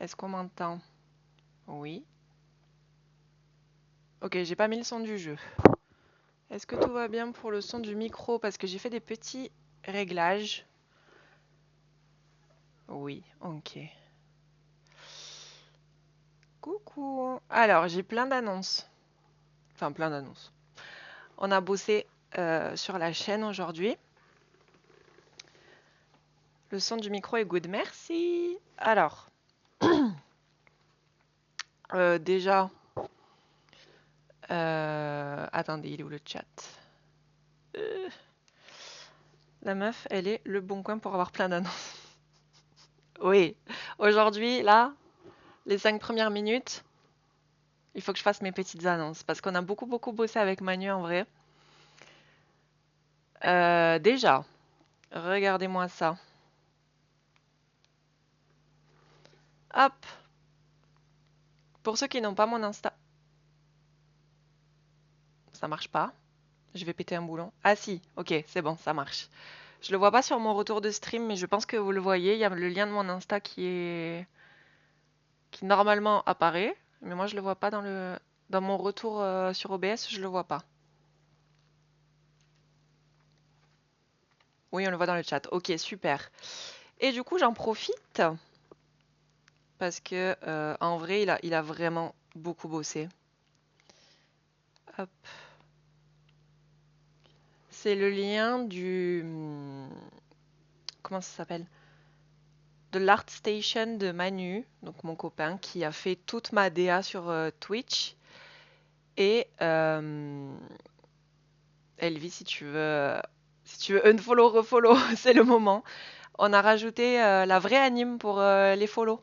Est-ce qu'on m'entend? Oui. Ok, j'ai pas mis le son du jeu. Est-ce que tout va bien pour le son du micro? Parce que j'ai fait des petits réglages. Oui, ok. Coucou. Alors, j'ai plein d'annonces. Enfin, plein d'annonces. On a bossé sur la chaîne aujourd'hui. Le son du micro est good, merci. Alors, déjà, attendez, il est où le chat? Euh, La meuf, elle est le bon coin pour avoir plein d'annonces. Oui, aujourd'hui, là, les 5 premières minutes, il faut que je fasse mes petites annonces parce qu'on a beaucoup, beaucoup bossé avec Manu en vrai. Déjà, regardez-moi ça. Hop, pour ceux qui n'ont pas mon Insta, ça marche pas. Je vais péter un boulon. Ah si, ok, c'est bon, ça marche. Je le vois pas sur mon retour de stream, mais je pense que vous le voyez. Il y a le lien de mon Insta qui normalement apparaît, mais moi je le vois pas dans mon retour sur OBS, je le vois pas. Oui, on le voit dans le chat. Ok, super. Et du coup, j'en profite parce que en vrai, il a vraiment beaucoup bossé. Hop. C'est le lien comment ça s'appelle? De l'ArtStation de Manu, donc mon copain, qui a fait toute ma DA sur Twitch. Et Elvie, si tu veux unfollow, refollow, c'est le moment. On a rajouté la vraie anime pour les follow.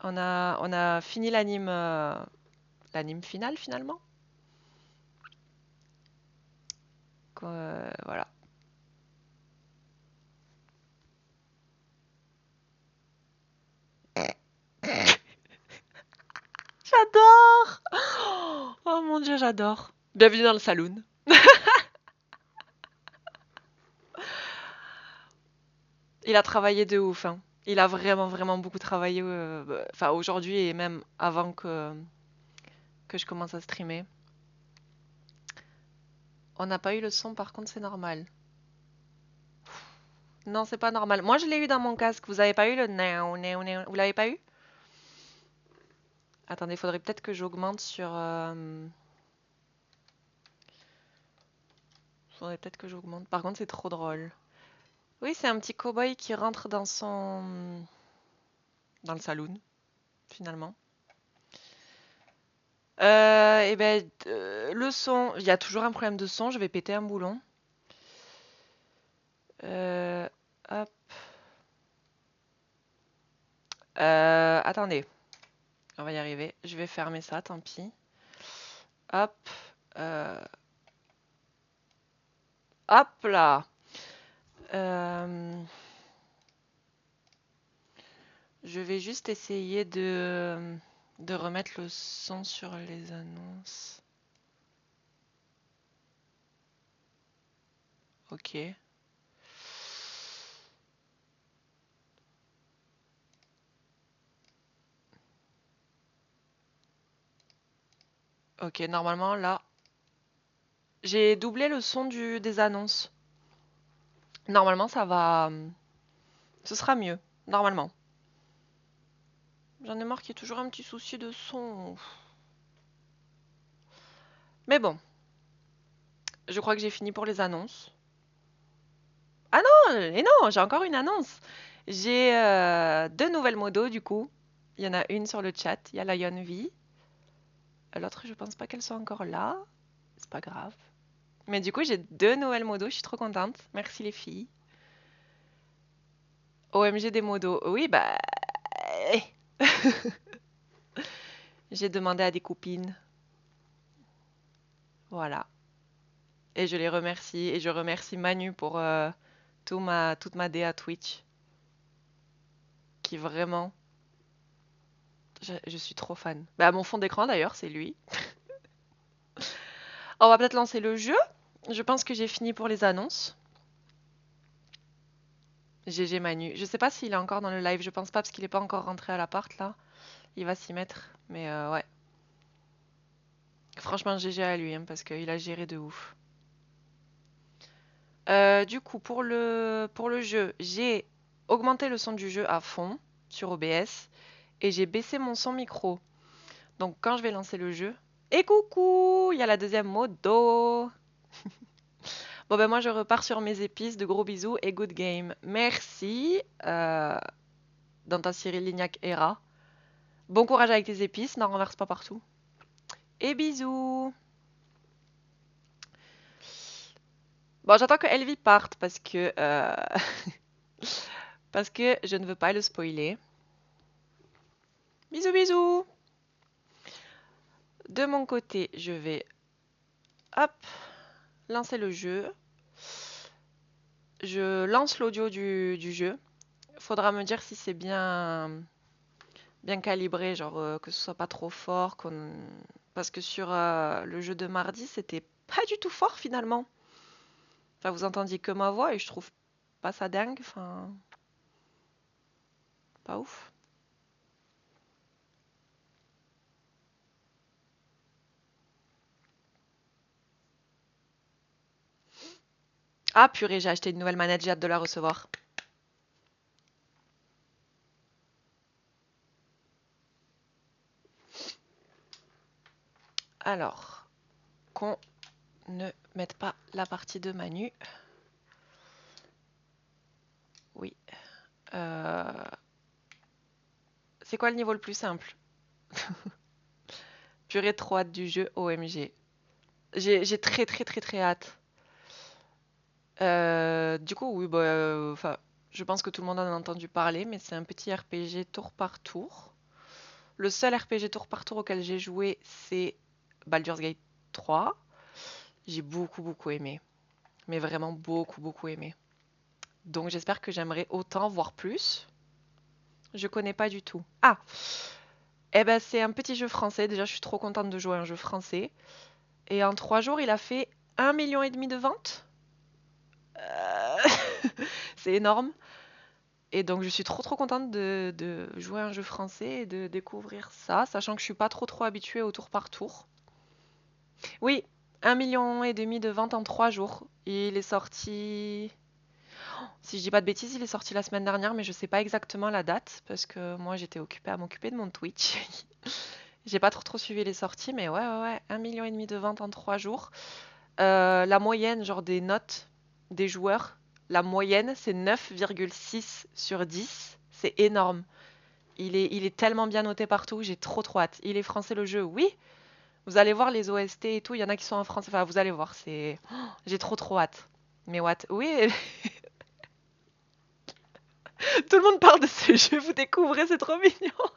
On a fini l'anime finale finalement. Voilà. J'adore! Oh mon dieu, j'adore. Bienvenue dans le saloon. Il a travaillé de ouf, hein. Il a vraiment, vraiment beaucoup travaillé. Enfin, aujourd'hui et même avant que je commence à streamer. On n'a pas eu le son, par contre, c'est normal. Non, c'est pas normal. Moi, je l'ai eu dans mon casque. Vous avez pas eu le néo, néo, néo. Vous l'avez pas eu? Attendez, il faudrait peut-être que j'augmente sur. Faudrait peut-être que j'augmente. Par contre, c'est trop drôle. Oui, c'est un petit cow-boy qui rentre dans le saloon, finalement. Et ben, le son, il y a toujours un problème de son. Je vais péter un boulon. Euh, hop. Attendez, on va y arriver. Je vais fermer ça, tant pis. Hop. euh, Hop là. Euh, Je vais juste essayer de remettre le son sur les annonces. Ok. Ok, normalement là, j'ai doublé le son des annonces. Normalement, ça va. Ce sera mieux. Normalement. J'en ai marre qu'il y ait toujours un petit souci de son. Mais bon, je crois que j'ai fini pour les annonces. Ah non, et non, j'ai encore une annonce. J'ai 2 nouvelles modos du coup. Il y en a une sur le chat, il y a Lion V. L'autre, je pense pas qu'elle soit encore là. C'est pas grave. Mais du coup, j'ai 2 nouvelles modos, je suis trop contente. Merci les filles. OMG des modos. Oui, bah. eh. J'ai demandé à des copines. Voilà. Et je les remercie. Et je remercie Manu pour toute ma DA Twitch. Qui vraiment. Je suis trop fan. Bah, mon fond d'écran d'ailleurs, c'est lui. On va peut-être lancer le jeu. Je pense que j'ai fini pour les annonces. GG Manu. Je sais pas s'il est encore dans le live, je pense pas parce qu'il est pas encore rentré à l'appart là. Il va s'y mettre, mais ouais. Franchement, GG à lui, hein, parce qu'il a géré de ouf. Du coup, pour le jeu, j'ai augmenté le son du jeu à fond sur OBS et j'ai baissé mon son micro. Donc quand je vais lancer le jeu... Et coucou, il y a la deuxième modo. Bon ben moi je repars sur mes épices, de gros bisous et good game. Merci dans ta Cyril Lignac era. Bon courage avec tes épices, n'en renverse pas partout. Et bisous. Bon, j'attends que Elvie parte parce que je ne veux pas le spoiler. Bisous bisous. De mon côté, je vais hop lancer le jeu. Je lance l'audio du jeu. Faudra me dire si c'est bien calibré, genre que ce soit pas trop fort, parce que sur le jeu de mardi, c'était pas du tout fort finalement. Enfin, vous entendiez que ma voix et je trouve pas ça dingue, enfin, pas ouf. Ah purée, j'ai acheté une nouvelle manette, j'ai hâte de la recevoir. Alors, qu'on ne mette pas la partie de Manu. Oui. Euh, C'est quoi le niveau le plus simple? Purée, trop hâte du jeu, OMG. J'ai très très très très hâte. Du coup, oui, bah, enfin, je pense que tout le monde en a entendu parler, mais c'est un petit RPG tour par tour. Le seul RPG tour par tour auquel j'ai joué, c'est Baldur's Gate 3. J'ai beaucoup beaucoup aimé, mais vraiment beaucoup beaucoup aimé. Donc j'espère que j'aimerais autant, voire plus. Je connais pas du tout. Ah, eh ben c'est un petit jeu français. Déjà, je suis trop contente de jouer à un jeu français. Et en 3 jours, il a fait 1,5 million de ventes. Euh, c'est énorme. Et donc je suis trop trop contente de jouer à un jeu français et de découvrir ça, sachant que je suis pas trop trop habituée au tour par tour. Oui, 1,5 million de ventes en 3 jours. Il est sorti, si je dis pas de bêtises, il est sorti la semaine dernière, mais je sais pas exactement la date parce que moi j'étais occupée à m'occuper de mon Twitch. J'ai pas trop trop suivi les sorties, mais ouais, 1,5 million de ventes en 3 jours. La moyenne, genre des notes des joueurs, la moyenne c'est 9,6 sur 10. C'est énorme. Il est tellement bien noté partout, j'ai trop trop hâte. Il est français le jeu, oui. Vous allez voir les OST et tout, il y en a qui sont en français. Enfin, vous allez voir, c'est. Oh, j'ai trop trop hâte. Mais what? Oui, tout le monde parle de ce jeu, vous découvrez, c'est trop mignon.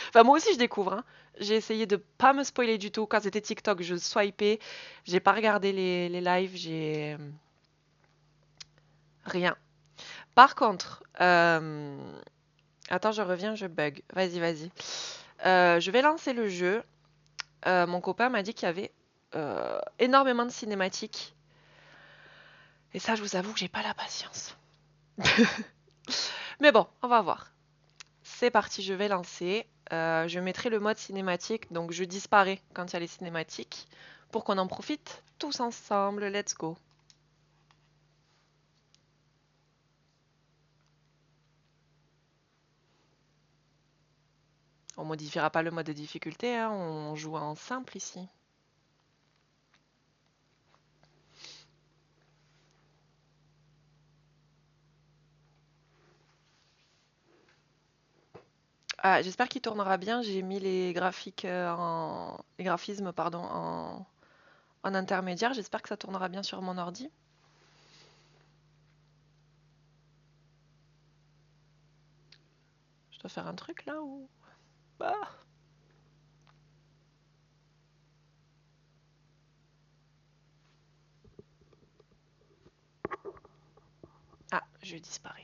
Enfin, moi aussi je découvre, hein. J'ai essayé de pas me spoiler du tout. Quand c'était TikTok, je swipais. J'ai pas regardé les lives, j'ai. Rien. Par contre, attends, je reviens, je bug. Vas-y, vas-y. Je vais lancer le jeu. Mon copain m'a dit qu'il y avait énormément de cinématiques. Et ça, je vous avoue que j'ai pas la patience. Mais bon, on va voir. C'est parti, je vais lancer. Je mettrai le mode cinématique, donc je disparais quand il y a les cinématiques, pour qu'on en profite tous ensemble. Let's go. On modifiera pas le mode de difficulté, hein, on joue en simple ici. Ah, j'espère qu'il tournera bien. J'ai mis les graphiques les graphismes pardon en intermédiaire. J'espère que ça tournera bien sur mon ordi. Je dois faire un truc là ou bah. Ah, je disparais.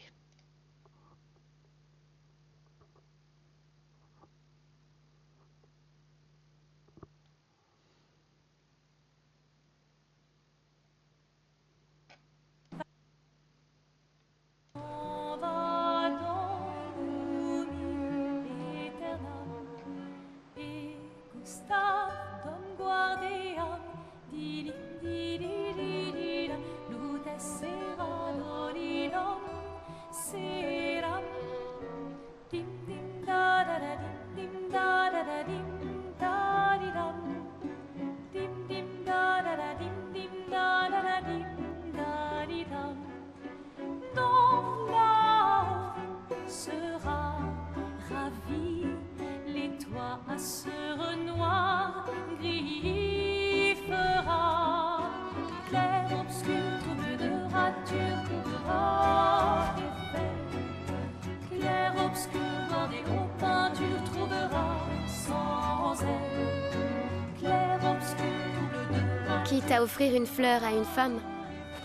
t'apprêtes à offrir une fleur à une femme,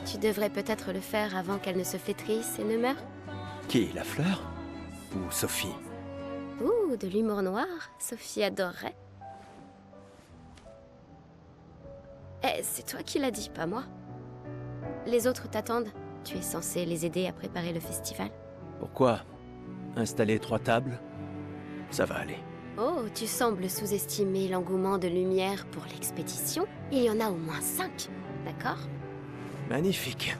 tu devrais peut-être le faire avant qu'elle ne se flétrisse et ne meure. Qui, la fleur? Ou Sophie? Ouh, de l'humour noir, Sophie adorerait. Eh, c'est toi qui l'as dit, pas moi. Les autres t'attendent. Tu es censé les aider à préparer le festival. Pourquoi? Installer 3 tables? Ça va aller. Oh, tu sembles sous-estimer l'engouement de Lumière pour l'expédition. Il y en a au moins 5, d'accord? Magnifique.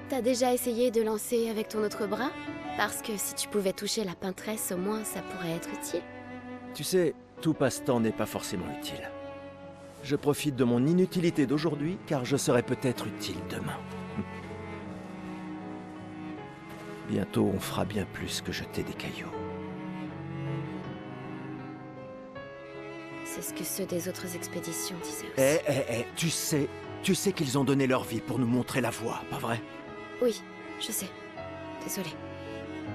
T'as déjà essayé de lancer avec ton autre bras? Parce que si tu pouvais toucher la peintresse, au moins ça pourrait être utile. Tu sais, tout passe-temps n'est pas forcément utile. Je profite de mon inutilité d'aujourd'hui, car je serai peut-être utile demain. Bientôt, on fera bien plus que jeter des cailloux. C'est ce que ceux des autres expéditions disaient aussi. Tu sais qu'ils ont donné leur vie pour nous montrer la voie, pas vrai? Oui, je sais. Désolée.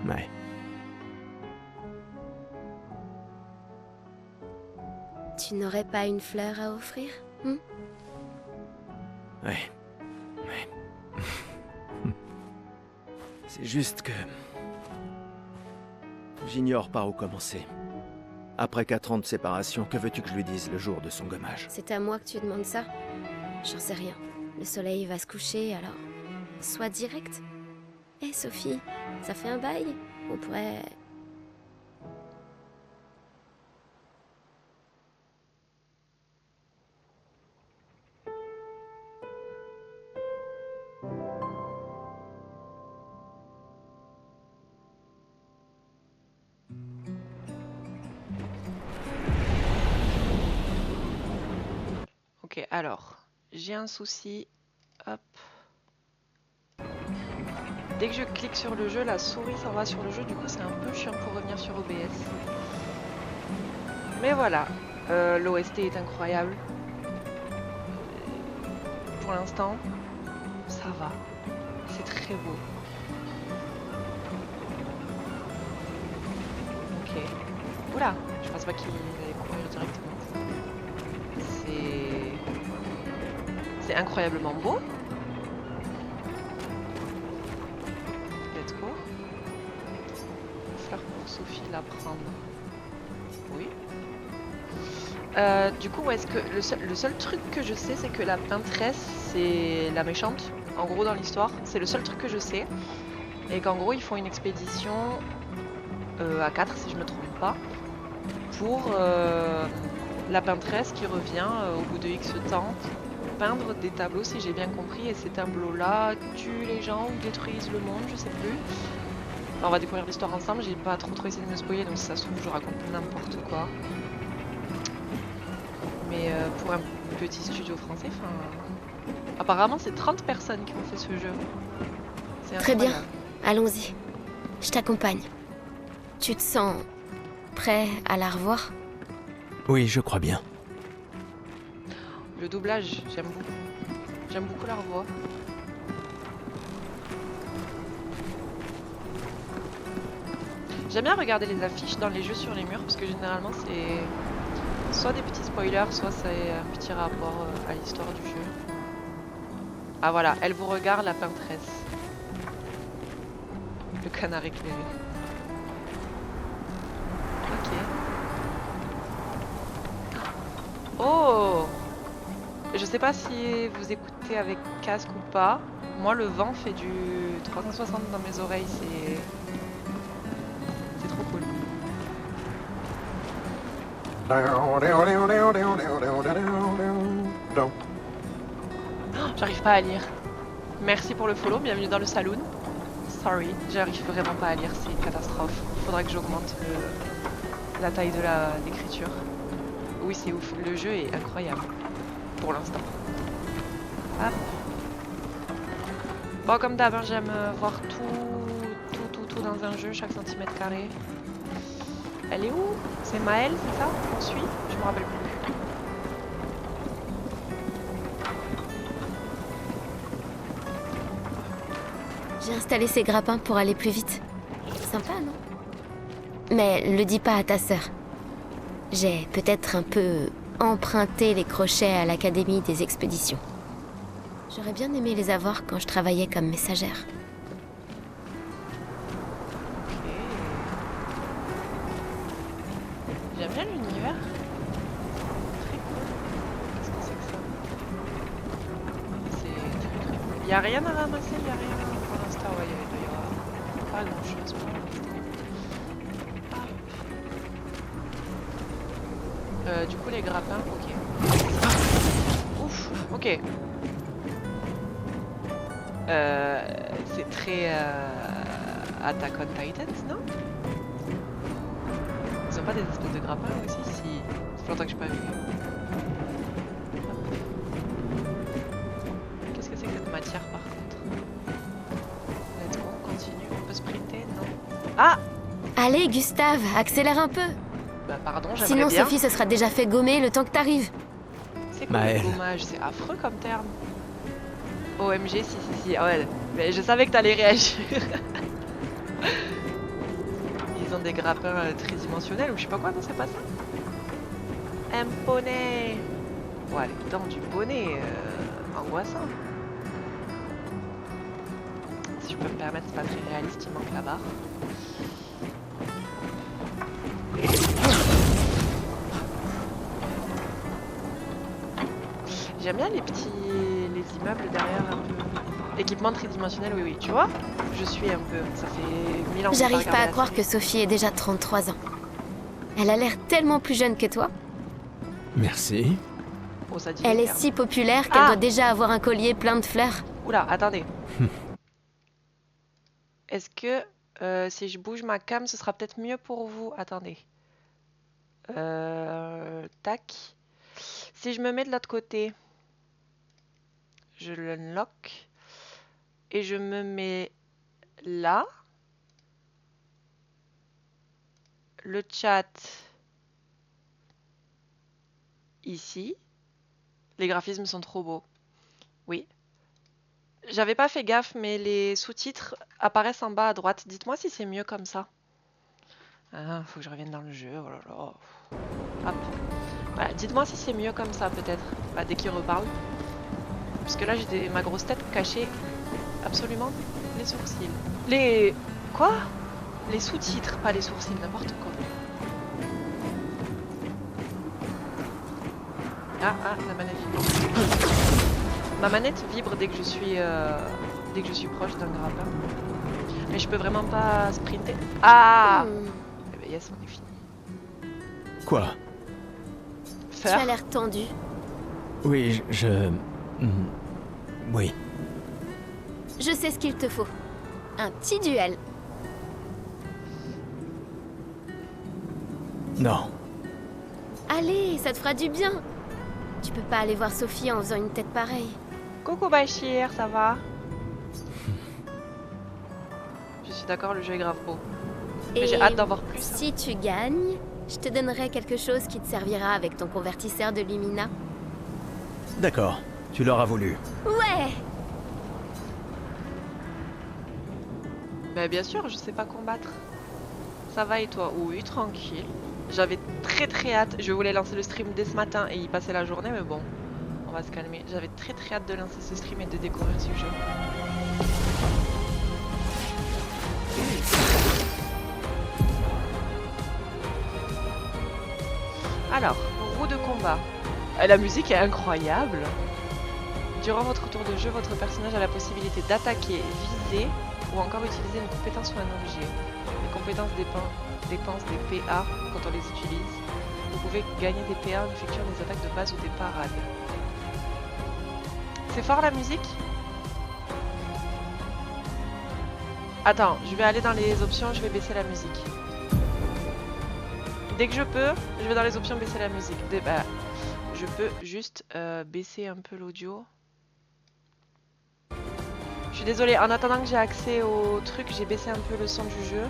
Ouais. Tu n'aurais pas une fleur à offrir, Ouais. C'est juste que... J'ignore par où commencer. Après 4 ans de séparation, que veux-tu que je lui dise le jour de son gommage? C'est à moi que tu demandes ça? J'en sais rien. Le soleil va se coucher, alors... Sois direct. Eh, Sophie, ça fait un bail. On pourrait... Ok, alors, j'ai un souci. Hop. Dès que je clique sur le jeu, la souris s'en va sur le jeu, du coup c'est un peu chiant pour revenir sur OBS. Mais voilà, l'OST est incroyable. Pour l'instant, ça va. C'est très beau. Ok. Oula, je pense pas qu'il allait courir directement. C'est incroyablement beau. Let's go. Fleur pour Sophie, la prendre. Oui. Du coup, est-ce que le seul truc que je sais, c'est que la peintresse, c'est la méchante. En gros, dans l'histoire, c'est le seul truc que je sais. Et qu'en gros, ils font une expédition à 4, si je me trompe pas, pour la peintresse qui revient au bout de X temps peindre des tableaux, si j'ai bien compris, et ces tableaux-là tuent les gens ou détruisent le monde, je sais plus. Enfin, on va découvrir l'histoire ensemble, j'ai pas trop essayé de me spoiler, donc si ça se trouve je raconte n'importe quoi. Mais pour un petit studio français, enfin... Apparemment c'est 30 personnes qui ont fait ce jeu. C'est Très incroyable. bien, allons-y. Je t'accompagne. Tu te sens prêt à la revoir? Oui, je crois bien. Le doublage, j'aime beaucoup. J'aime beaucoup leur voix. J'aime bien regarder les affiches dans les jeux sur les murs parce que généralement c'est soit des petits spoilers, soit c'est un petit rapport à l'histoire du jeu. Ah voilà, elle vous regarde, la peintresse. Le canard éclairé. Ok. Oh! Je sais pas si vous écoutez avec casque ou pas. Moi, le vent fait du 360 dans mes oreilles, c'est trop cool. Oh, j'arrive pas à lire. Merci pour le follow, bienvenue dans le saloon. Sorry, j'arrive vraiment pas à lire, c'est une catastrophe. Il faudra que j'augmente la taille de l'écriture. Oui, c'est ouf, le jeu est incroyable. Pour l'instant. Hop. Bon, comme d'hab, hein, j'aime voir tout dans un jeu, chaque centimètre carré. Elle est où? C'est Maëlle, c'est ça? On suit? Je me rappelle plus. J'ai installé ces grappins pour aller plus vite. Sympa, non? Mais le dis pas à ta sœur. J'ai peut-être un peu emprunté les crochets à l'Académie des expéditions. J'aurais bien aimé les avoir quand je travaillais comme messagère. Ok. J'aime bien l'univers. Très cool. Qu'est-ce que c'est que ça? C'est très très cool. Il n'y a rien à ramasser, il n'y a rien pour l'instant. Ouais, il doit y avoir pas grand chose pour l'instant. Du coup, les grappins, ok. Ouf, ok. C'est très Attack on Titans, non? Ils ont pas des espèces de grappins aussi? Si. Ça fait longtemps que j'ai pas vu. Qu'est-ce que c'est que cette matière par contre? Let's go, on continue. On peut sprinter, non? Ah! Allez, Gustave, accélère un peu. Bah pardon, j'aimerais Sinon, bien. Sophie se sera déjà fait gommer le temps que t'arrives. C'est quoi Maëlle. le gommage? C'est affreux comme terme. OMG, si. Ah ouais, mais je savais que t'allais réagir. Ils ont des grappins tridimensionnels ou je sais pas quoi, non, c'est pas ça? Un poney. Ouais, les dents du poney, angoissant. Si je peux me permettre, c'est pas très réaliste, il manque la barre. J'aime bien les immeubles derrière un peu. Équipement tridimensionnel, oui, tu vois? Je suis un peu, ça fait 1000 ans que j'ai J'arrive pas regardé à la croire série. que Sophie ait déjà 33 ans. Elle a l'air tellement plus jeune que toi. Merci. Oh, ça dit Elle les est termes. si populaire qu'elle Ah doit déjà avoir un collier plein de fleurs. Oula, attendez. Est-ce que si je bouge ma cam, ce sera peut-être mieux pour vous? Attendez. Tac. Si je me mets de l'autre côté, je l'unlock. Et je me mets là. Le chat ici. Les graphismes sont trop beaux. Oui. J'avais pas fait gaffe, mais les sous-titres apparaissent en bas à droite. Dites-moi si c'est mieux comme ça. Ah, faut que je revienne dans le jeu. Oh là là. Hop. Voilà, dites-moi si c'est mieux comme ça, peut-être. Bah, dès qu'il reparle. Parce que là, j'ai ma grosse tête cachée absolument les sourcils. Les... Quoi? Les sous-titres, pas les sourcils, n'importe quoi. Ah, la manette vibre. Ma manette vibre dès que je suis proche d'un grappin. Mais je peux vraiment pas sprinter. Ah! Eh ben yes, on est fini. Quoi? Tu as l'air tendu. Oui, Oui. Je sais ce qu'il te faut. Un petit duel. Non. Allez, ça te fera du bien. Tu peux pas aller voir Sophie en faisant une tête pareille. Coucou Bachir, ça va? Je suis d'accord, le jeu est grave beau. Mais j'ai hâte d'en voir plus. Hein. Si tu gagnes, je te donnerai quelque chose qui te servira avec ton convertisseur de Lumina. D'accord, tu l'auras voulu. Ouais! Bah bien sûr, je sais pas combattre. Ça va et toi? Oui, tranquille. J'avais très hâte. Je voulais lancer le stream dès ce matin et y passer la journée, mais bon, on va se calmer. J'avais très hâte de lancer ce stream et de découvrir ce jeu. Alors, roue de combat. La musique est incroyable. Durant votre tour de jeu, votre personnage a la possibilité d'attaquer, viser ou encore utiliser une compétence ou un objet. Les compétences dépensent des PA quand on les utilise. Vous pouvez gagner des PA en effectuant des attaques de base ou des parades. C'est fort la musique? Attends, je vais aller dans les options, je vais baisser la musique. Dès que je peux, je vais dans les options baisser la musique. Je peux juste baisser un peu l'audio. Je suis désolée, en attendant que j'ai accès au truc, j'ai baissé un peu le son du jeu.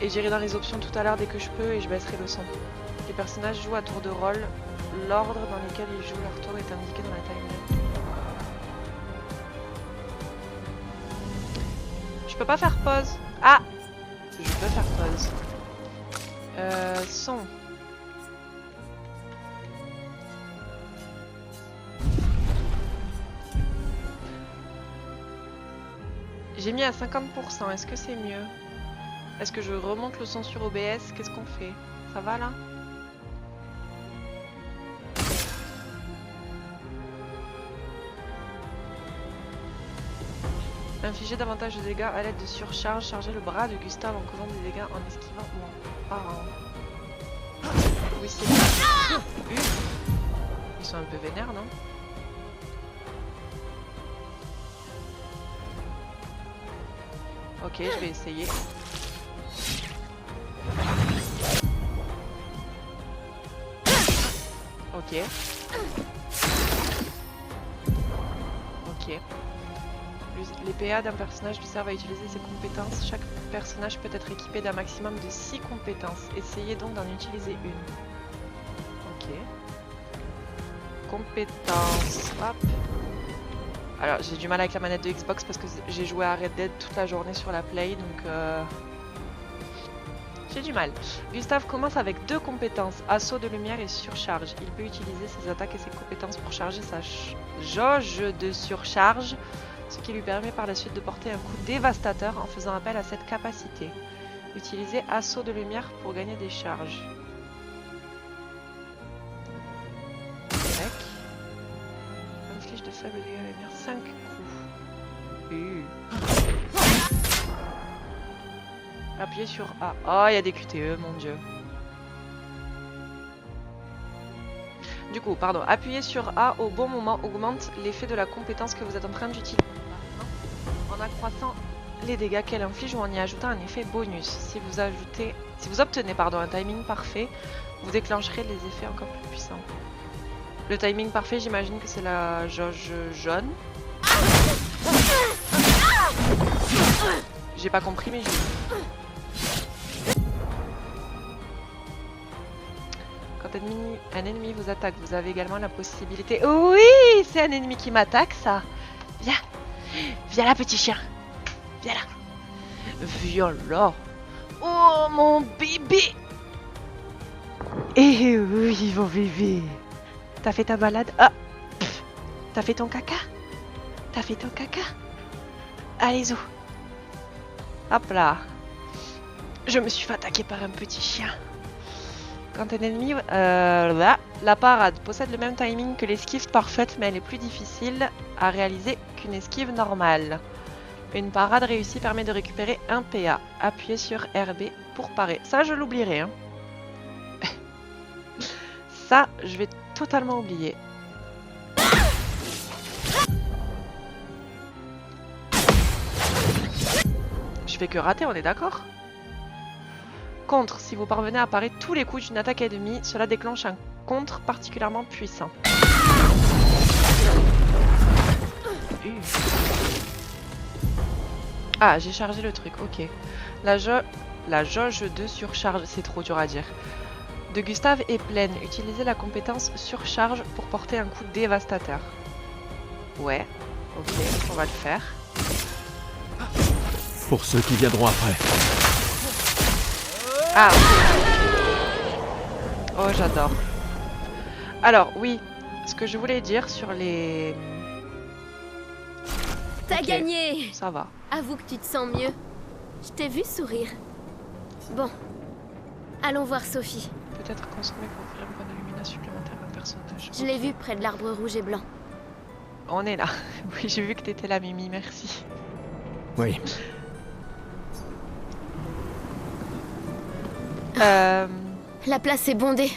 Et j'irai dans les options tout à l'heure dès que je peux et je baisserai le son. Les personnages jouent à tour de rôle. L'ordre dans lequel ils jouent leur tour est indiqué dans la timeline. Je peux pas faire pause. Ah! Je peux faire pause. Son. J'ai mis à 50%, est-ce que c'est mieux? Est-ce que je remonte le son sur OBS? Qu'est-ce qu'on fait? Ça va là? Infliger davantage de dégâts à l'aide de surcharge. Charger le bras de Gustave en causant des dégâts en esquivant ou en parant. Oui, c'est bien. Ils sont un peu vénères, non? Ok, je vais essayer. Ok. Ok. Les PA d'un personnage lui servent à utiliser ses compétences. Chaque personnage peut être équipé d'un maximum de 6 compétences. Essayez donc d'en utiliser une. Ok. Compétences. Hop. Alors j'ai du mal avec la manette de Xbox parce que j'ai joué à Red Dead toute la journée sur la Play, donc j'ai du mal. Gustave commence avec 2 compétences, assaut de lumière et surcharge. Il peut utiliser ses attaques et ses compétences pour charger sa jauge de surcharge, ce qui lui permet par la suite de porter un coup dévastateur en faisant appel à cette capacité. Utilisez assaut de lumière pour gagner des charges. Tac. Inflige de faibles dégâts à la lumière, 5 coups. Appuyez sur A. Oh, il y a des QTE, mon dieu. Du coup, pardon, appuyer sur A au bon moment augmente l'effet de la compétence que vous êtes en train d'utiliser en accroissant les dégâts qu'elle inflige ou en y ajoutant un effet bonus. Si vous obtenez un timing parfait, vous déclencherez les effets encore plus puissants. Le timing parfait, j'imagine que c'est la jauge jaune. J'ai pas compris, mais j'ai... Quand un ennemi vous attaque, vous avez également la possibilité... Oui, c'est un ennemi qui m'attaque, ça. Viens. Viens là, petit chien. Viens là. Viens là. Oh, mon bébé. Eh oui, mon bébé. T'as fait ta balade? Ah. T'as fait ton caca? T'as fait ton caca? Allez, zou. Hop là. Je me suis fait attaquer par un petit chien. Quand un ennemi... là, la parade possède le même timing que l'esquive parfaite, mais elle est plus difficile à réaliser qu'une esquive normale. Une parade réussie permet de récupérer un PA. Appuyez sur RB pour parer. Ça, je l'oublierai. Hein. Ça, je vais totalement oublier. Je fais que rater, on est d'accord? Contre, si vous parvenez à parer tous les coups d'une attaque ennemie, cela déclenche un contre particulièrement puissant. Ah, j'ai chargé le truc, ok. La jauge de surcharge, c'est trop dur à dire. De Gustave est pleine. Utilisez la compétence surcharge pour porter un coup dévastateur. Ouais, ok, on va le faire. Pour ceux qui viendront après. Ah, oh, j'adore. Alors, oui, ce que je voulais dire sur les... T'as gagné! Ça va. Avoue que tu te sens mieux. Je t'ai vu sourire. Bon, allons voir Sophie. Peut-être consommer pour offrir un point de luminance supplémentaire à un personnage. Je l'ai vue près de l'arbre rouge et blanc. On est là. Oui, j'ai vu que t'étais là, Mimi, merci. Oui. La place est bondée.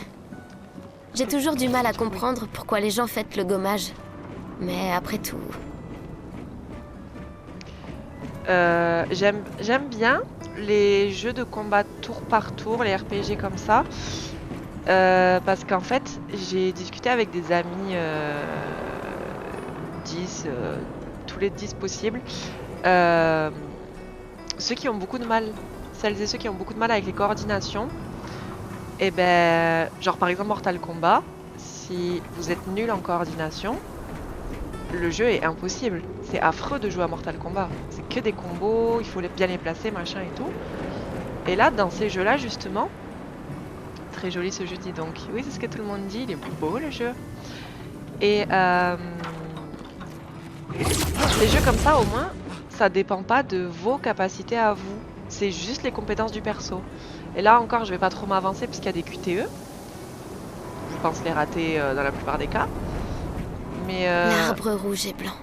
J'ai toujours du mal à comprendre pourquoi les gens fêtent le gommage. Mais après tout... J'aime bien les jeux de combat tour par tour, les RPG comme ça. Parce qu'en fait, j'ai discuté avec des amis 10, tous les 10 possibles. Ceux qui ont beaucoup de mal, celles et ceux qui ont beaucoup de mal avec les coordinations, et ben, genre par exemple Mortal Kombat, si vous êtes nul en coordination, le jeu est impossible. C'est affreux de jouer à Mortal Kombat. C'est que des combos, il faut bien les placer, machin et tout. Et là, dans ces jeux-là, justement, très joli ce jeu, dis donc. Oui, c'est ce que tout le monde dit, il est beau le jeu. Et les jeux comme ça, au moins, ça dépend pas de vos capacités à vous. C'est juste les compétences du perso. Et là encore, je vais pas trop m'avancer puisqu'il y a des QTE. Je pense les rater dans la plupart des cas. Mais, L'arbre rouge et blanc.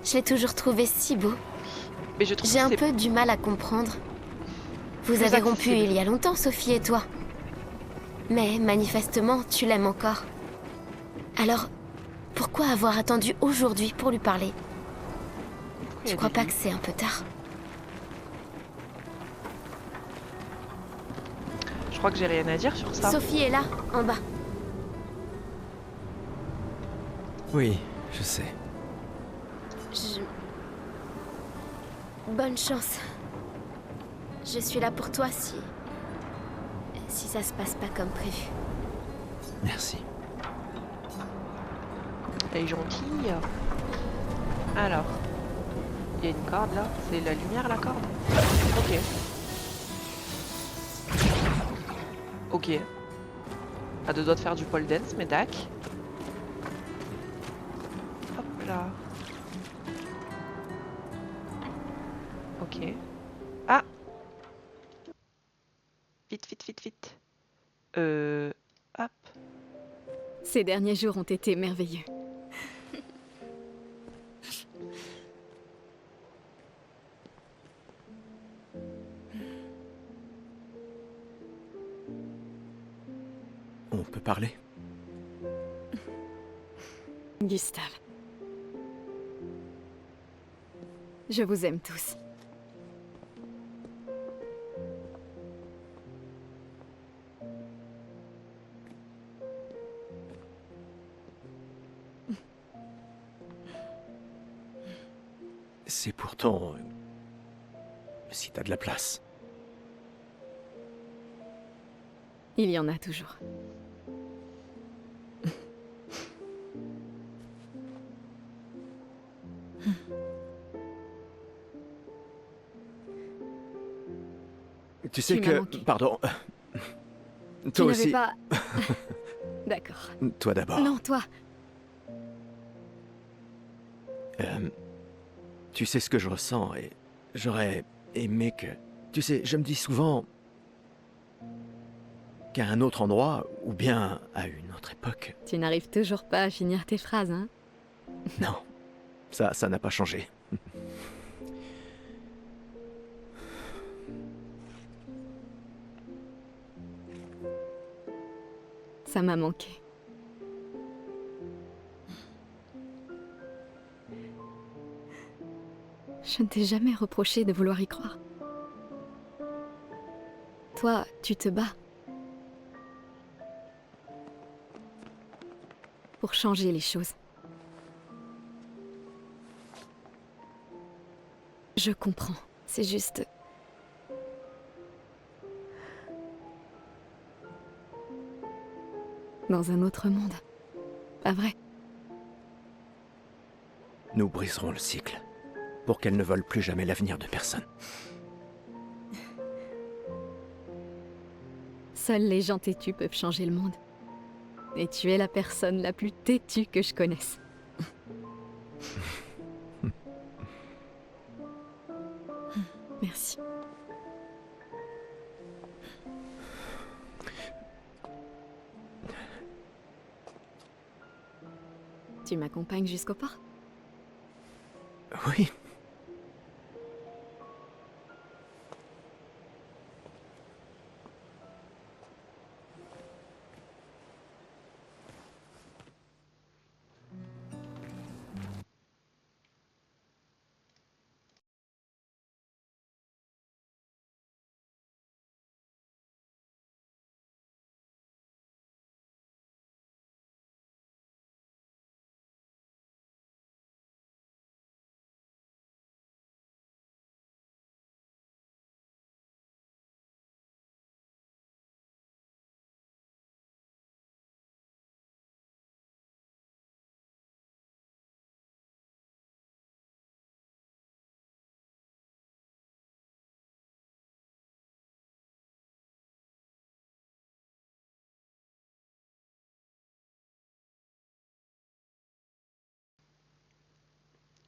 Je l'ai toujours trouvé si beau. mais je trouve J'ai que un c'est peu du mal à comprendre. Vous plus avez rompu accessible. il y a longtemps, Sophie et toi. Mais manifestement, tu l'aimes encore. Alors, pourquoi avoir attendu aujourd'hui pour lui parler? Pourquoi il y Tu a crois des pas lits que c'est un peu tard? Je crois que j'ai rien à dire sur ça. Sophie est là, en bas. Oui, je sais. Bonne chance. Je suis là pour toi si ça se passe pas comme prévu. Merci. Elle est gentille. Alors, il y a une corde là. C'est la lumière la corde. Ok. Ok. À deux doigts de faire du pole dance, mais dac. Hop là. Ok. Ah! Vite, vite, vite, vite. Hop. Ces derniers jours ont été merveilleux. On peut parler? Gustave. Je vous aime tous. C'est pourtant... si t'as de la place. Il y en a toujours. Tu sais Tu m'as que... manqué. Pardon. Tu Toi n'avais aussi. pas... D'accord. Toi d'abord. Non, toi. Tu sais ce que je ressens et j'aurais aimé que... Tu sais, je me dis souvent qu'à un autre endroit, ou bien à une autre époque... Tu n'arrives toujours pas à finir tes phrases, hein? Non, ça n'a pas changé. Ça m'a manqué. Je ne t'ai jamais reproché de vouloir y croire. Toi, tu te bats. Pour changer les choses. Je comprends. C'est juste... Dans un autre monde. Pas vrai? Nous briserons le cycle, pour qu'elle ne vole plus jamais l'avenir de personne. Seuls les gens têtus peuvent changer le monde. Et tu es la personne la plus têtue que je connaisse. Merci. Tu m'accompagnes jusqu'au port? Oui,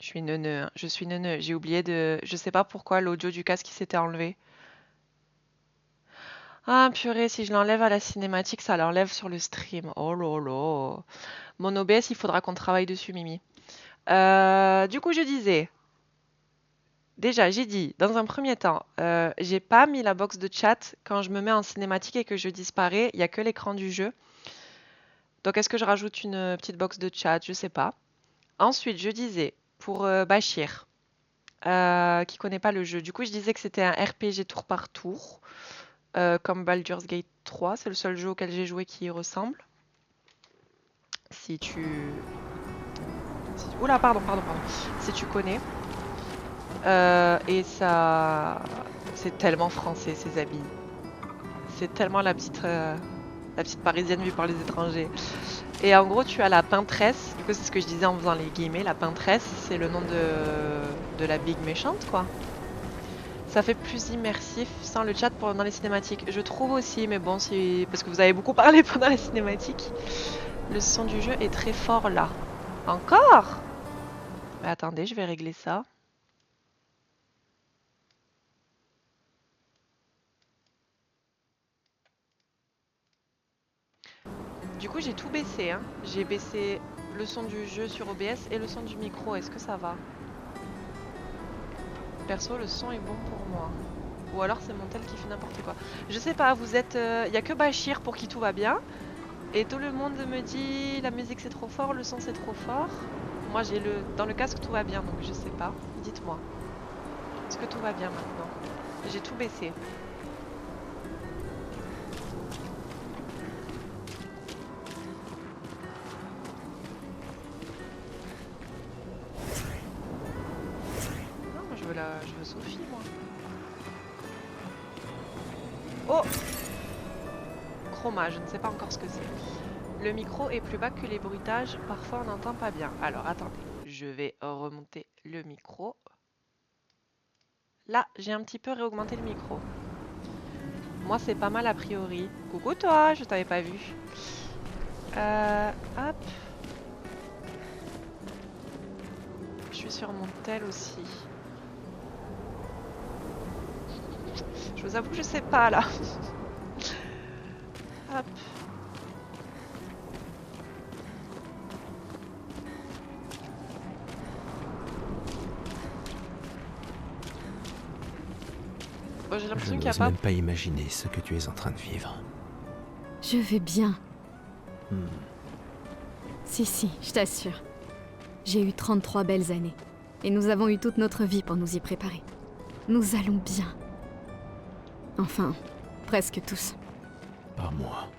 Je suis neuneu, hein. Je suis neuneu. J'ai oublié de... Je sais pas pourquoi l'audio du casque il s'était enlevé. Ah purée, si je l'enlève à la cinématique, ça l'enlève sur le stream. Oh là là. Mon OBS, il faudra qu'on travaille dessus, Mimi. Du coup, je disais... Déjà, j'ai dit, dans un premier temps, j'ai pas mis la box de chat quand je me mets en cinématique et que je disparais. Il y a que l'écran du jeu. Donc, est-ce que je rajoute une petite box de chat? Je sais pas. Ensuite, je disais, pour Bachir, qui connaît pas le jeu, du coup, je disais que c'était un RPG tour par tour, comme Baldur's Gate 3. C'est le seul jeu auquel j'ai joué qui y ressemble. Si tu... Oula, pardon. Si tu connais. Et ça... C'est tellement français, ces habits. C'est tellement la petite parisienne vue par les étrangers. Et en gros, tu as la peintresse. Du coup, c'est ce que je disais en faisant les guillemets. La peintresse, c'est le nom de la big méchante, quoi. Ça fait plus immersif sans le chat pendant les cinématiques. Je trouve aussi, mais bon, parce que vous avez beaucoup parlé pendant les cinématiques. Le son du jeu est très fort là. Encore? Mais attendez, je vais régler ça. Du coup, j'ai tout baissé, hein. J'ai baissé le son du jeu sur OBS et le son du micro. Est-ce que ça va? Perso, le son est bon pour moi. Ou alors c'est mon tel qui fait n'importe quoi. Je sais pas, vous êtes... Il y a que Bachir pour qui tout va bien. Et tout le monde me dit la musique c'est trop fort, le son c'est trop fort. Moi j'ai dans le casque tout va bien, donc je sais pas. Dites-moi. Est-ce que tout va bien maintenant? J'ai tout baissé. Non, je veux Sophie, moi. Oh! Chroma, je ne sais pas encore ce que c'est. Le micro est plus bas que les bruitages, parfois on n'entend pas bien. Alors attendez, je vais remonter le micro. Là, j'ai un petit peu réaugmenté le micro. Moi, c'est pas mal a priori. Coucou toi, je t'avais pas vu. Hop. Je suis sur mon tel aussi. Je vous avoue que je sais pas là. Hop. Bon, j'ai l'impression qu'il n'y a n'ose pas... même pas imaginer ce que tu es en train de vivre. Je vais bien. Hmm. Si, je t'assure. J'ai eu 33 belles années. Et nous avons eu toute notre vie pour nous y préparer. Nous allons bien. Enfin, presque tous. Pas moi.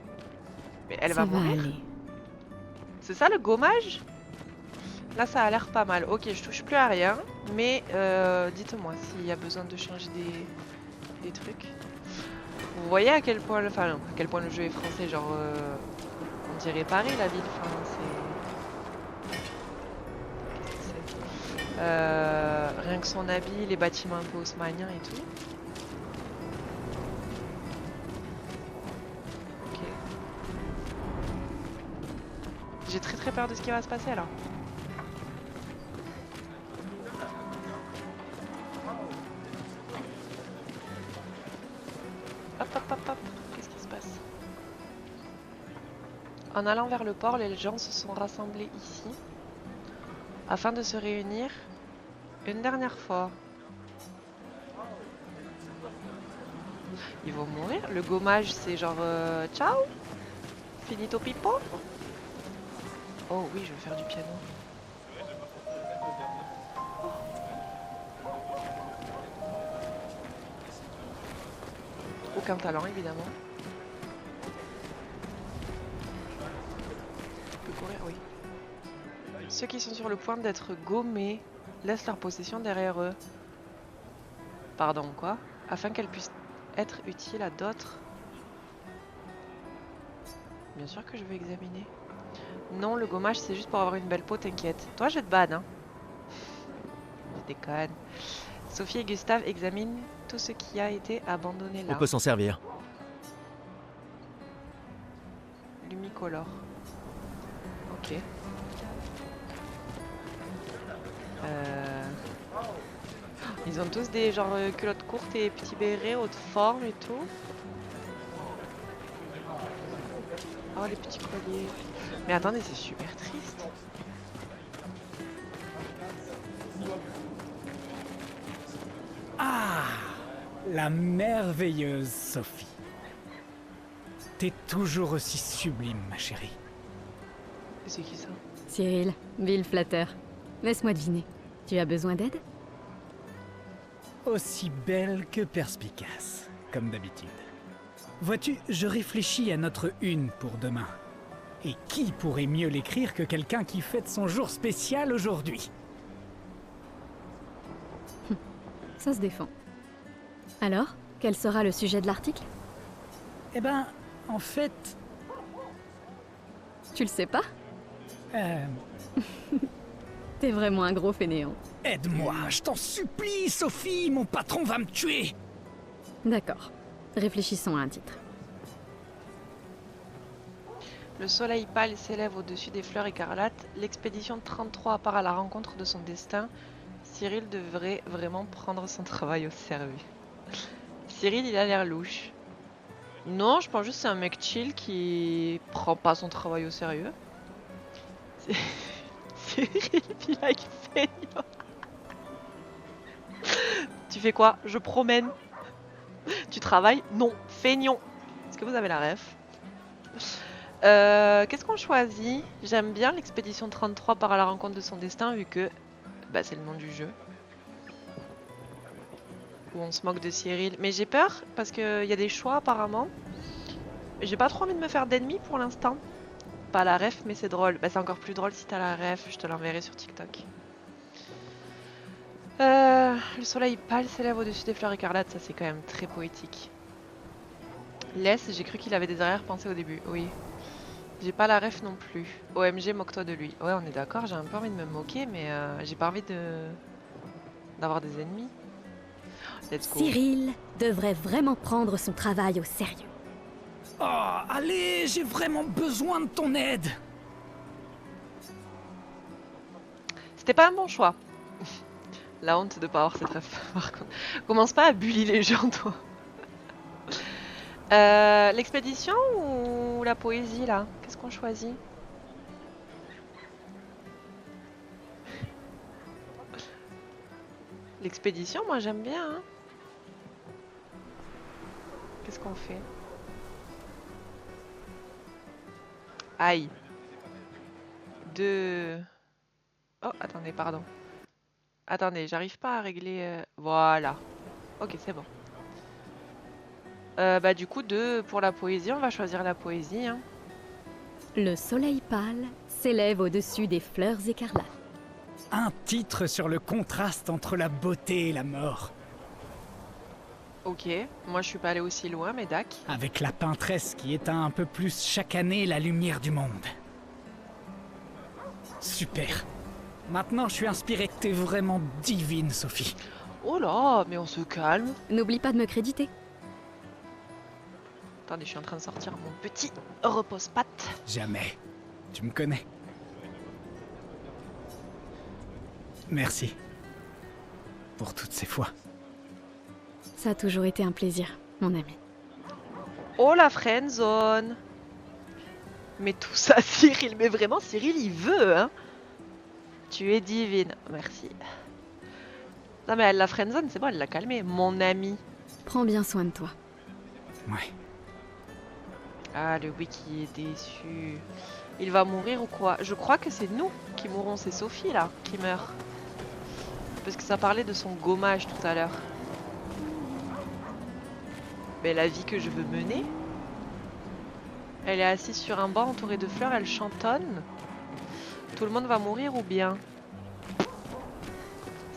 Mais elle Ça va mourir. aller. C'est ça le gommage? Là, ça a l'air pas mal. Ok, je touche plus à rien. Mais dites-moi s'il y a besoin de changer des trucs. Vous voyez à quel point, le jeu est français, genre on dirait Paris la ville. Enfin, rien que son habit, les bâtiments un peu haussmanniens et tout. Ok. J'ai très peur de ce qui va se passer alors. Hop. Qu'est-ce qui se passe? En allant vers le port, les gens se sont rassemblés ici afin de se réunir une dernière fois. Ils vont mourir? Le gommage, c'est genre ciao? Finito pipo? Oh oui, je veux faire du piano. Aucun talent, évidemment. Tu peux courir, oui. Ceux qui sont sur le point d'être gommés laissent leur possession derrière eux. Pardon, quoi? Afin qu'elles puissent être utiles à d'autres. Bien sûr que je veux examiner. Non, le gommage, c'est juste pour avoir une belle peau, t'inquiète. Toi, je vais te ban, hein. Je déconne. Sophie et Gustave examinent tout ce qui a été abandonné là. On peut s'en servir. Lumicolore. Ok. Euh, Ils ont tous des genre culottes courtes et petits bérets haute forme et tout. Oh les petits colliers. Mais attendez, c'est super triste. Ah, la merveilleuse Sophie. T'es toujours aussi sublime, ma chérie. C'est qui ça? Cyril, Bill Flatter. Laisse-moi deviner. Tu as besoin d'aide? Aussi belle que perspicace, comme d'habitude. Vois-tu, je réfléchis à notre une pour demain. Et qui pourrait mieux l'écrire que quelqu'un qui fête son jour spécial aujourd'hui? Ça se défend. Alors, quel sera le sujet de l'article? Eh ben, en fait... Tu le sais pas? euh, T'es vraiment un gros fainéant. aide-moi, je t'en supplie, Sophie, mon patron va me tuer. D'accord. Réfléchissons à un titre. Le soleil pâle s'élève au-dessus des fleurs écarlates. L'expédition 33 part à la rencontre de son destin. Cyril devrait vraiment prendre son travail au sérieux. Cyril, il a l'air louche. Non, je pense juste que c'est un mec chill qui prend pas son travail au sérieux. Cyril, il a fait. Tu fais quoi? Je promène. Tu travailles? Non. Feignon. Est-ce que vous avez la ref? Qu'est-ce qu'on choisit? J'aime bien l'expédition 33 part à la rencontre de son destin vu que bah, c'est le nom du jeu. Où on se moque de Cyril. Mais j'ai peur parce qu'il y a des choix apparemment. J'ai pas trop envie de me faire d'ennemis pour l'instant. Pas la ref mais c'est drôle. Bah, c'est encore plus drôle si t'as la ref. Je te l'enverrai sur TikTok. Le soleil pâle s'élève au-dessus des fleurs écarlates. Ça c'est quand même très poétique. Laisse, j'ai cru qu'il avait des arrière-pensées au début. Oui. J'ai pas la ref non plus. OMG, moque-toi de lui. Ouais, on est d'accord, j'ai un peu envie de me moquer, mais j'ai pas envie d'avoir des ennemis. Let's go. Cyril devrait vraiment prendre son travail au sérieux. Oh, allez, j'ai vraiment besoin de ton aide. C'était pas un bon choix. La honte de pas avoir cette ref. Par contre, commence pas à bully les gens, toi. L'expédition ou la poésie, là? Qu'est-ce qu'on choisit? L'expédition, moi j'aime bien. Hein. Qu'est-ce qu'on fait? Aïe. Oh, attendez, pardon. Attendez, j'arrive pas à régler... Voilà. Ok, c'est bon. Bah du coup, pour la poésie, on va choisir la poésie. Hein. Le soleil pâle s'élève au-dessus des fleurs écarlates. Un titre sur le contraste entre la beauté et la mort. Ok, moi je suis pas allée aussi loin, mais dac. Avec la peintresse qui éteint un peu plus chaque année la lumière du monde. Super. Maintenant je suis inspiré. T'es vraiment divine, Sophie. Oh là, mais on se calme. N'oublie pas de me créditer. Attendez, je suis en train de sortir mon petit repose-pattes. Jamais. Tu me connais. Merci. Pour toutes ces fois. Ça a toujours été un plaisir, mon ami. Oh la friendzone. Mais tout ça, Cyril, mais vraiment, Cyril, il veut, hein. Tu es divine. Merci. Non mais elle la friendzone, c'est bon, elle l'a calmé. Mon ami. Prends bien soin de toi. Ouais. Ah, le wiki est déçu. Il va mourir ou quoi? Je crois que c'est nous qui mourrons. C'est Sophie, là, qui meurt. Parce que ça parlait de son gommage tout à l'heure. Mais la vie que je veux mener. Elle est assise sur un banc entourée de fleurs, elle chantonne. Tout le monde va mourir ou bien?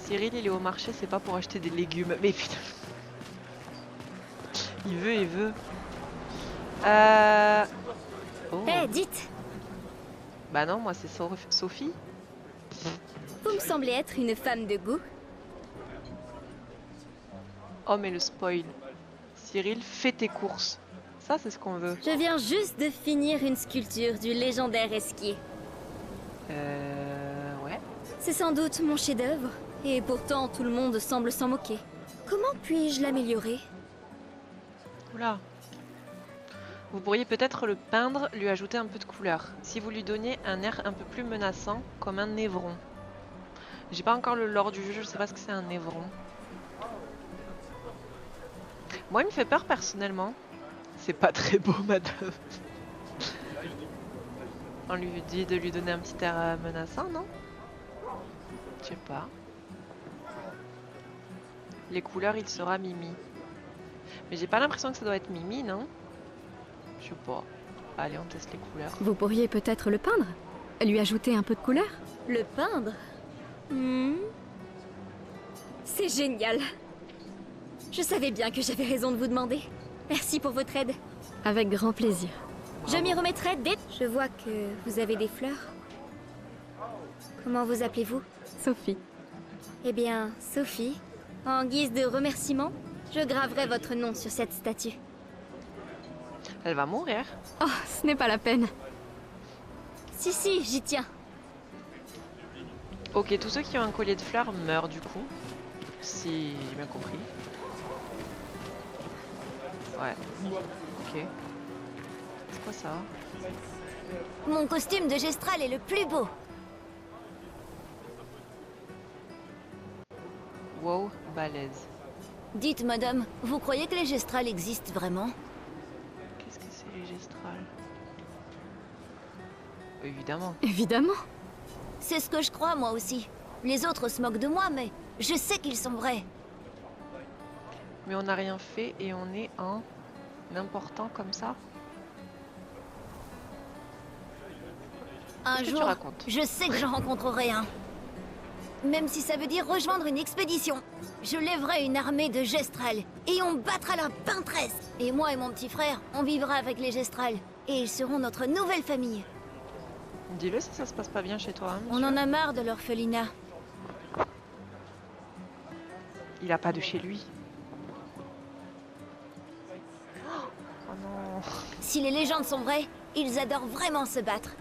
Cyril, il est au marché, c'est pas pour acheter des légumes. Mais putain. Il veut. Oh. Eh, dites, Bah non, moi c'est Sophie. vous me semblez être une femme de goût. Oh mais le spoil. Cyril, fais tes courses. Ça c'est ce qu'on veut. Je viens juste de finir une sculpture du légendaire esquier. Ouais. C'est sans doute mon chef-d'œuvre, et pourtant tout le monde semble s'en moquer. Comment puis-je l'améliorer? Oula. Vous pourriez peut-être le peindre, lui ajouter un peu de couleur. Si vous lui donniez un air un peu plus menaçant, comme un évron. J'ai pas encore le lore du jeu, je sais pas ce que c'est un évron. Moi, il me fait peur personnellement. C'est pas très beau, madame. On lui dit de lui donner un petit air menaçant, non? Je sais pas. Les couleurs, il sera Mimi. Mais j'ai pas l'impression que ça doit être Mimi, non? Je sais pas. Allez, on teste les couleurs. Vous pourriez peut-être le peindre? Lui ajouter un peu de couleur? Le peindre? C'est génial. Je savais bien que j'avais raison de vous demander. Merci pour votre aide. Avec grand plaisir. Je m'y remettrai dès... Je vois que vous avez des fleurs. Comment vous appelez-vous? Sophie. Eh bien, Sophie, en guise de remerciement, je graverai votre nom sur cette statue. Elle va mourir. Oh, ce n'est pas la peine. Si, j'y tiens. Ok, tous ceux qui ont un collier de fleurs meurent du coup. Si j'ai bien compris. Ouais. Ok. C'est quoi ça? Mon costume de Gestral est le plus beau. Wow, balèze. Dites, madame, vous croyez que les Gestrals existent vraiment? Qu'est-ce que c'est les gestrales? Évidemment. Évidemment. C'est ce que je crois, moi aussi. Les autres se moquent de moi, mais je sais qu'ils sont vrais. Mais on n'a rien fait et on est en important comme ça. Un Qu'est-ce que tu jour, racontes? je sais que j'en rencontrerai un. Même si ça veut dire rejoindre une expédition. Je lèverai une armée de Gestrals et on battra la peintresse. Et moi et mon petit frère, on vivra avec les Gestrals. Et ils seront notre nouvelle famille. Dis-le si ça se passe pas bien chez toi. Hein, On en a marre de l'orphelinat. Il a pas de chez lui. Oh non. Si les légendes sont vraies, ils adorent vraiment se battre.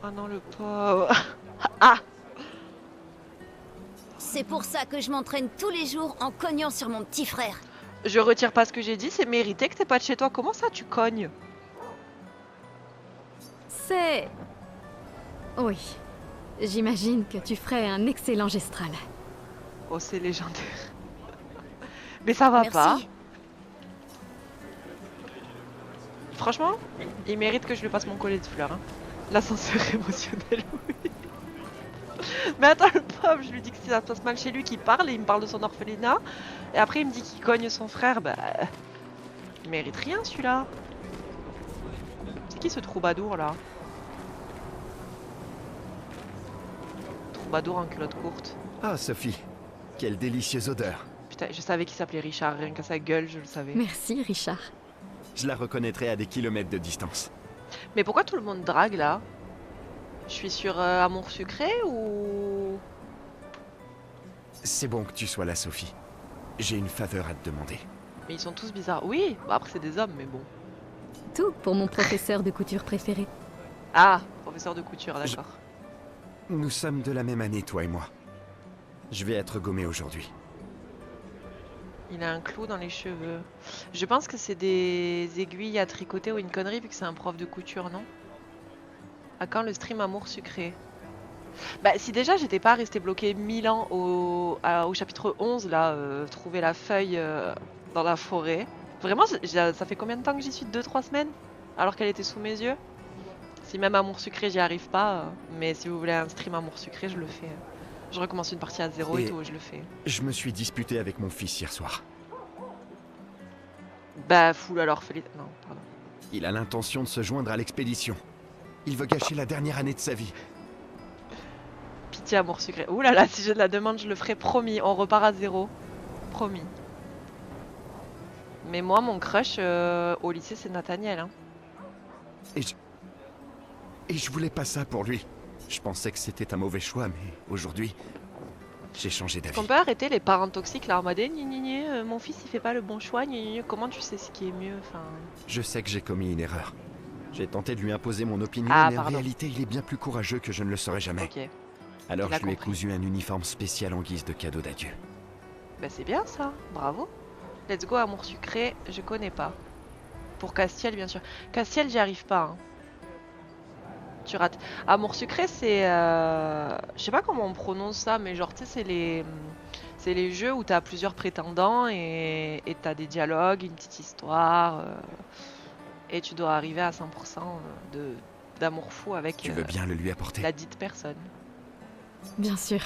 Oh non, le pauvre. Ah! C'est pour ça que je m'entraîne tous les jours en cognant sur mon petit frère. Je retire pas ce que j'ai dit, c'est mérité que t'es pas de chez toi. Comment ça, tu cognes? C'est... Oui. J'imagine que tu ferais un excellent gestral. Oh, c'est légendaire. Mais ça va pas. Merci. Franchement, il mérite que je lui passe mon collier de fleurs. Hein. L'ascenseur émotionnel, oui. Mais attends, le pauvre, je lui dis que si ça se passe mal chez lui, qu'il parle et il me parle de son orphelinat. Et après, il me dit qu'il cogne son frère. Bah, il mérite rien celui-là. C'est qui ce troubadour là? Troubadour en culotte courte. Ah, Sophie, quelle délicieuse odeur. Putain, je savais qu'il s'appelait Richard, rien qu'à sa gueule, je le savais. Merci, Richard. Je la reconnaîtrai à des kilomètres de distance. Mais pourquoi tout le monde drague là? Je suis sur Amour Sucré ou... C'est bon que tu sois là, Sophie. J'ai une faveur à te demander. Mais ils sont tous bizarres. Oui, bah après c'est des hommes, mais bon. Tout pour mon professeur de couture préféré. Ah, professeur de couture, d'accord. Nous sommes de la même année, toi et moi. Je vais être gommé aujourd'hui. Il a un clou dans les cheveux. Je pense que c'est des aiguilles à tricoter ou une connerie vu que c'est un prof de couture, non? À quand le stream Amour Sucré? Bah si déjà j'étais pas resté bloqué 1000 ans au chapitre 11 là, trouver la feuille dans la forêt. Vraiment, ça fait combien de temps que j'y suis? 2-3 semaines? Alors qu'elle était sous mes yeux? Si même Amour Sucré j'y arrive pas, mais si vous voulez un stream Amour Sucré, je le fais. Je recommence une partie à zéro et tout, je le fais. Je me suis disputé avec mon fils hier soir. Bah foule alors, fais les... Non, pardon. Il a l'intention de se joindre à l'expédition. Il veut gâcher la dernière année de sa vie. Pitié, Amour Sucré. Ouh là là, si j'ai de la demande, je le ferai, promis. On repart à zéro. Promis. Mais moi, mon crush au lycée, c'est Nathaniel. Hein. Et je voulais pas ça pour lui. Je pensais que c'était un mauvais choix, mais aujourd'hui, j'ai changé d'avis. On peut arrêter les parents toxiques là en mode mon fils il fait pas le bon choix, comment tu sais ce qui est mieux, enfin... Je sais que j'ai commis une erreur. J'ai tenté de lui imposer mon opinion, Ah, mais pardon. en réalité, il est bien plus courageux que je ne le serais jamais. Ok. Alors Il a je lui ai compris. cousu un uniforme spécial en guise de cadeau d'adieu. Bah c'est bien ça, bravo. Let's go, amour sucré, je connais pas. Pour Castiel, bien sûr. Castiel, j'y arrive pas. Hein. Tu rates. Amour sucré, c'est... Je sais pas comment on prononce ça, mais genre, tu sais, c'est les jeux où t'as plusieurs prétendants et t'as des dialogues, une petite histoire. Et tu dois arriver à 100% d'amour fou avec Tu veux bien le lui apporter? la dite personne. Bien sûr.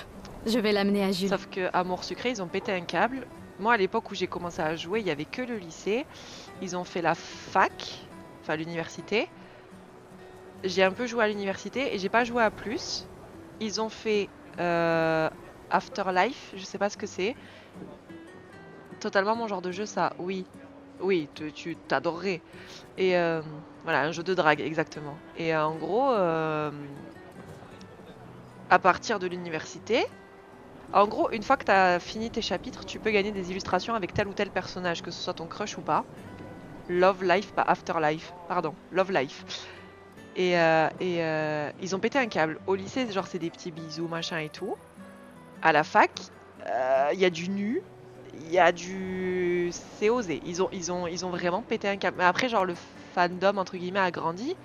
Je vais l'amener à Jules. Sauf que Amour Sucré, ils ont pété un câble. Moi, à l'époque où j'ai commencé à jouer, il y avait que le lycée. Ils ont fait la fac, enfin l'université. J'ai un peu joué à l'université et j'ai pas joué à plus. Ils ont fait Afterlife, je sais pas ce que c'est. Totalement mon genre de jeu, ça, oui. Oui, tu t'adorerais. Et voilà, un jeu de drague, exactement. Et en gros, à partir de l'université, en gros, une fois que tu as fini tes chapitres, tu peux gagner des illustrations avec tel ou tel personnage, que ce soit ton crush ou pas. Love Life, pas Afterlife. Pardon, Love Life. Et ils ont pété un câble. Au lycée, genre, c'est des petits bisous, machin et tout. À la fac, il y a du nu, il y a du... C'est osé. Ils ont vraiment pété un câble. Mais après, genre, le fandom, entre guillemets, a grandi.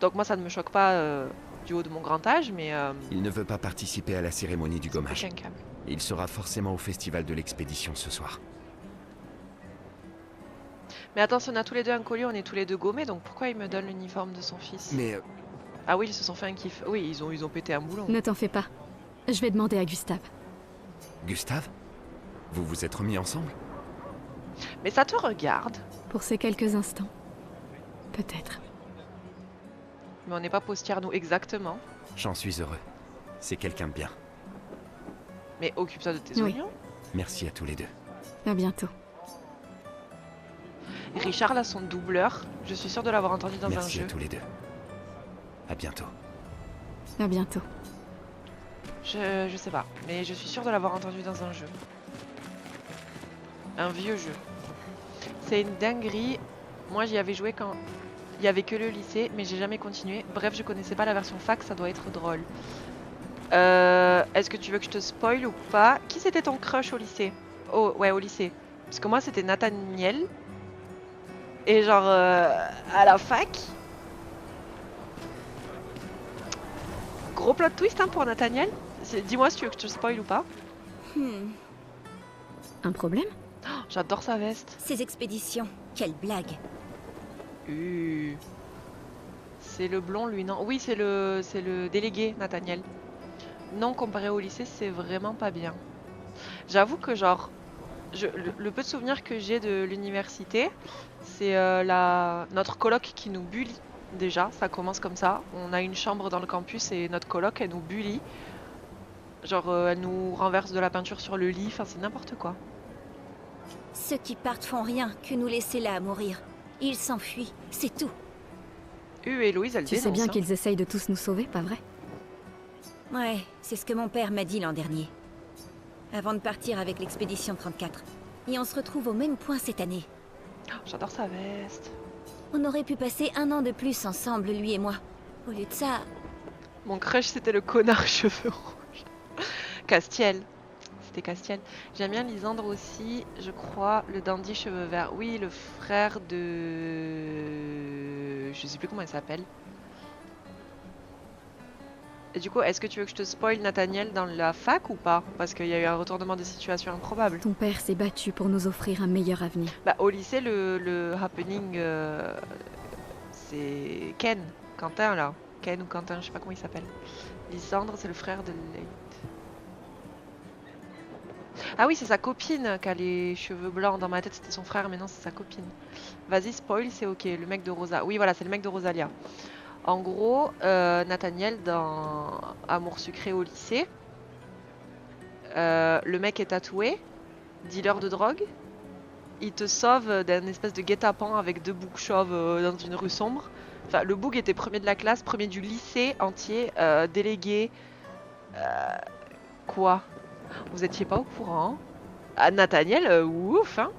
Donc moi, ça ne me choque pas du haut de mon grand âge, mais... Il ne veut pas participer à la cérémonie du gommage. pété un câble. Il sera forcément au festival de l'expédition ce soir. Mais attends, si on a tous les deux un collier, on est tous les deux gommés, donc pourquoi il me donne l'uniforme de son fils? Mais Ah oui, ils se sont fait un kiff. Oui, ils ont pété un boulon. Ne t'en fais pas. Je vais demander à Gustave. Gustave? Vous vous êtes remis ensemble? Mais ça te regarde. Pour ces quelques instants. Peut-être. Mais on n'est pas postières, nous, exactement. J'en suis heureux. C'est quelqu'un de bien. Mais occupe-toi de tes Oui. oignons. Merci à tous les deux. À bientôt. Richard, là, son doubleur, je suis sûre de l'avoir entendu dans un Merci à jeu. tous les deux. À bientôt. À bientôt. Je sais pas, mais je suis sûre de l'avoir entendu dans un jeu. Un vieux jeu. C'est une dinguerie. Moi, j'y avais joué quand il y avait que le lycée, mais j'ai jamais continué. Bref, je connaissais pas la version fac, ça doit être drôle. Est-ce que tu veux que je te spoil ou pas? Qui c'était ton crush au lycée? Oh, ouais, au lycée. Parce que moi, c'était Nathaniel. Et genre, à la fac... Gros plot twist hein, pour Nathaniel. Dis-moi si tu veux que je te spoil ou pas. Un problème? Oh, j'adore sa veste. Ces expéditions, quelle blague. C'est le blond lui, non? Oui, c'est le délégué, Nathaniel. Non, comparé au lycée, c'est vraiment pas bien. J'avoue que genre, le peu de souvenirs que j'ai de l'université, c'est notre coloc qui nous bully. Déjà, ça commence comme ça. On a une chambre dans le campus et notre coloc, elle nous bully. Genre, elle nous renverse de la peinture sur le lit, enfin c'est n'importe quoi. Ceux qui partent font rien que nous laisser là à mourir. Ils s'enfuient, c'est tout. Et Héloïse, elle Tu sais dénonce, bien hein. qu'ils essayent de tous nous sauver, pas vrai? Ouais, c'est ce que mon père m'a dit l'an dernier. Avant de partir avec l'expédition 34. Et on se retrouve au même point cette année. Oh, j'adore sa veste. On aurait pu passer 1 an de plus ensemble, lui et moi. Au lieu de ça, Mon crush, c'était le connard cheveux rouges. Castiel. C'était Castiel. J'aime bien Lisandre aussi, je crois, le dandy cheveux verts. Oui, le frère de... Je sais plus comment il s'appelle. Et du coup, est-ce que tu veux que je te spoil Nathaniel dans la fac ou pas? Parce qu'il y a eu un retournement de situation improbable. Ton père s'est battu pour nous offrir un meilleur avenir. Bah, au lycée, le happening, c'est Ken. Quentin, là. Ken ou Quentin, je sais pas comment il s'appelle. Lysandre, c'est le frère de Leigh. Ah oui, c'est sa copine qui a les cheveux blancs. Dans ma tête, c'était son frère, mais non, c'est sa copine. Vas-y, spoil, c'est ok. Le mec de Rosa. Oui, voilà, c'est le mec de Rosalia. En gros, Nathaniel, dans Amour sucré au lycée, le mec est tatoué, dealer de drogue. Il te sauve d'un espèce de guet-apens avec 2 boucs chauves dans une rue sombre. Enfin, le bouc était premier de la classe, premier du lycée entier, délégué. Quoi? Vous étiez pas au courant? Ah, Nathaniel, ouf, hein?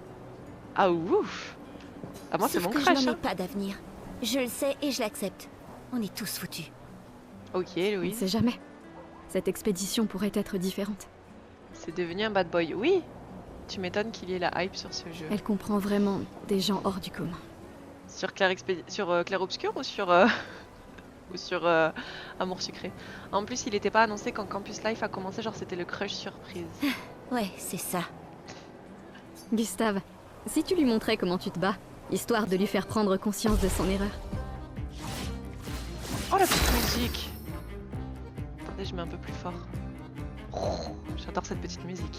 Ah, ouf! Ah, moi, c'est sauf mon que crush, je n'en ai hein? pas d'avenir. Je le sais et je l'accepte. On est tous foutus. Ok, On ne Louise. sait jamais. cette expédition pourrait être différente. C'est devenu un bad boy. Oui, tu m'étonnes qu'il y ait la hype sur ce jeu. Elle comprend vraiment des gens hors du commun. Sur Clair Obscur ou sur, ou sur Amour Sucré. En plus, il n'était pas annoncé quand Campus Life a commencé, genre c'était le crush surprise. Ouais, c'est ça. Gustave, si tu lui montrais comment tu te bats, histoire de lui faire prendre conscience de son erreur. Oh la petite musique. Attendez, je mets un peu plus fort. Oh, j'adore cette petite musique.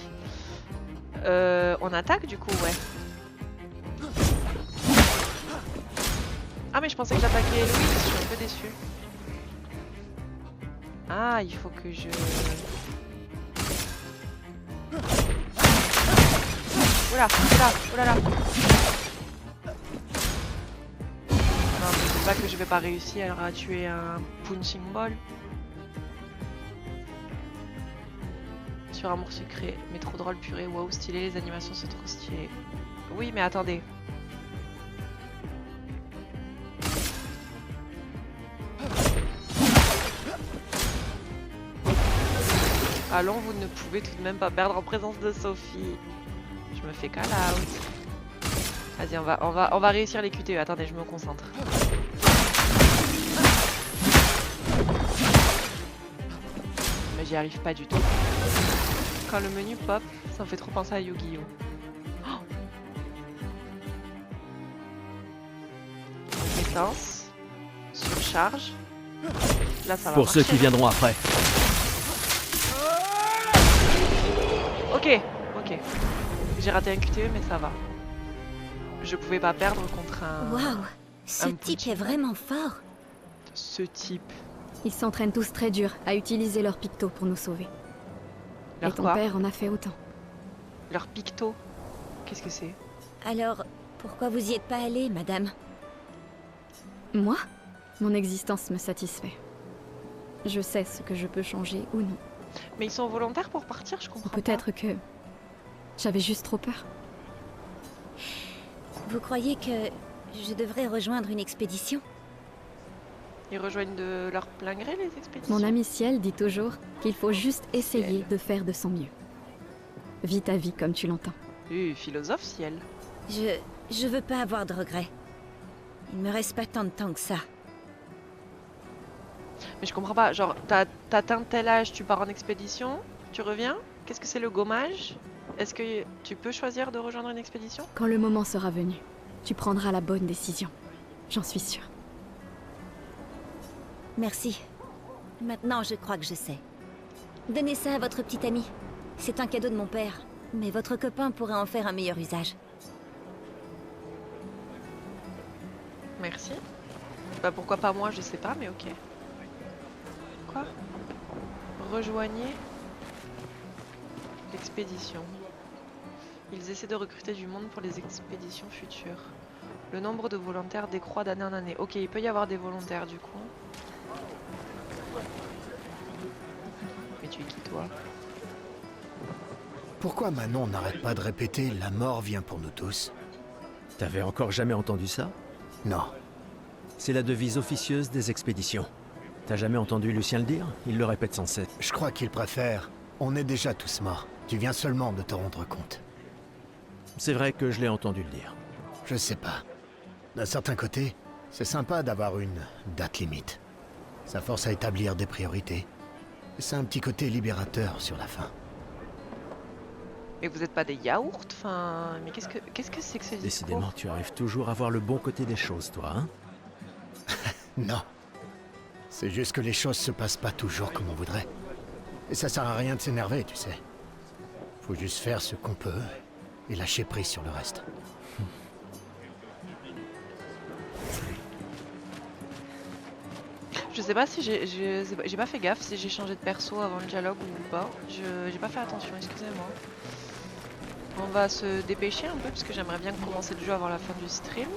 On attaque du coup, ouais. Ah mais je pensais que j'attaquais Louis, je suis un peu déçue. Ah, il faut que je... Oula, oula, oulala. Non, mais c'est pas que je vais pas réussir à tuer un punching ball. Sur Amour Sucré, mais trop drôle, purée, waouh, stylé, les animations sont trop stylées. Oui, mais attendez. Allons, vous ne pouvez tout de même pas perdre en présence de Sophie. Je me fais call out. Vas-y, on va réussir les QTE. Attendez, je me concentre. Mais j'y arrive pas du tout. Quand le menu pop, ça me fait trop penser à Yu-Gi-Oh! Oh. Compétence. Surcharge. Là, ça va Pour marcher. ceux qui viendront après. Ok, ok. J'ai raté un QTE, mais ça va. Je pouvais pas perdre contre un... Waouh, ce un type punching est vraiment fort. Ce type. Ils s'entraînent tous très dur à utiliser leur picto pour nous sauver. Leur Et ton quoi? père en a fait autant. Leur picto. Qu'est-ce que c'est? Alors, pourquoi vous y êtes pas allée, madame? Moi, mon existence me satisfait. Je sais ce que je peux changer ou non. Mais ils sont volontaires pour partir, je Ou comprends peut-être que j'avais juste trop peur. Vous croyez que je devrais rejoindre une expédition? pas. Ils rejoignent de leur plein gré les expéditions. Mon ami Ciel dit toujours qu'il faut juste essayer de faire de son mieux. Vis ta vie comme tu l'entends. Philosophe ciel. Je veux pas avoir de regrets. Il me reste pas tant de temps que ça. Mais je comprends pas, genre, t'as atteint tel âge, tu pars en expédition, tu reviens? Qu'est-ce que c'est le gommage? Est-ce que tu peux choisir de rejoindre une expédition? Quand le moment sera venu, tu prendras la bonne décision. J'en suis sûre. Merci. Maintenant, je crois que je sais. Donnez ça à votre petit ami. C'est un cadeau de mon père. Mais votre copain pourrait en faire un meilleur usage. Merci. Bah pourquoi pas moi, je sais pas, mais ok. Quoi? Rejoignez l'expédition. Ils essaient de recruter du monde pour les expéditions futures. Le nombre de volontaires décroît d'année en année. Ok, il peut y avoir des volontaires du coup. Mais tu es qui toi? Pourquoi Manon n'arrête pas de répéter « la mort vient pour nous tous T'avais encore jamais entendu ça? » Non. C'est la devise officieuse des expéditions. T'as jamais entendu Lucien le dire? Il le répète sans cesse. Je crois qu'il préfère « on est déjà tous morts, tu viens seulement de te rendre compte C'est vrai que je l'ai entendu le dire. ». Je sais pas. D'un certain côté, c'est sympa d'avoir une date limite. Ça force à établir des priorités. C'est un petit côté libérateur sur la fin. Mais vous êtes pas des yaourts? Enfin, mais qu'est-ce que c'est que ce discours? Décidément, tu arrives toujours à voir le bon côté des choses, toi, hein? Non. C'est juste que les choses se passent pas toujours comme on voudrait. Et ça sert à rien de s'énerver, tu sais. Faut juste faire ce qu'on peut et lâcher prise sur le reste. Je sais pas si j'ai pas fait gaffe si j'ai changé de perso avant le dialogue ou pas. J'ai pas fait attention, excusez-moi. On va se dépêcher un peu parce que j'aimerais bien commencer le jeu avant la fin du stream.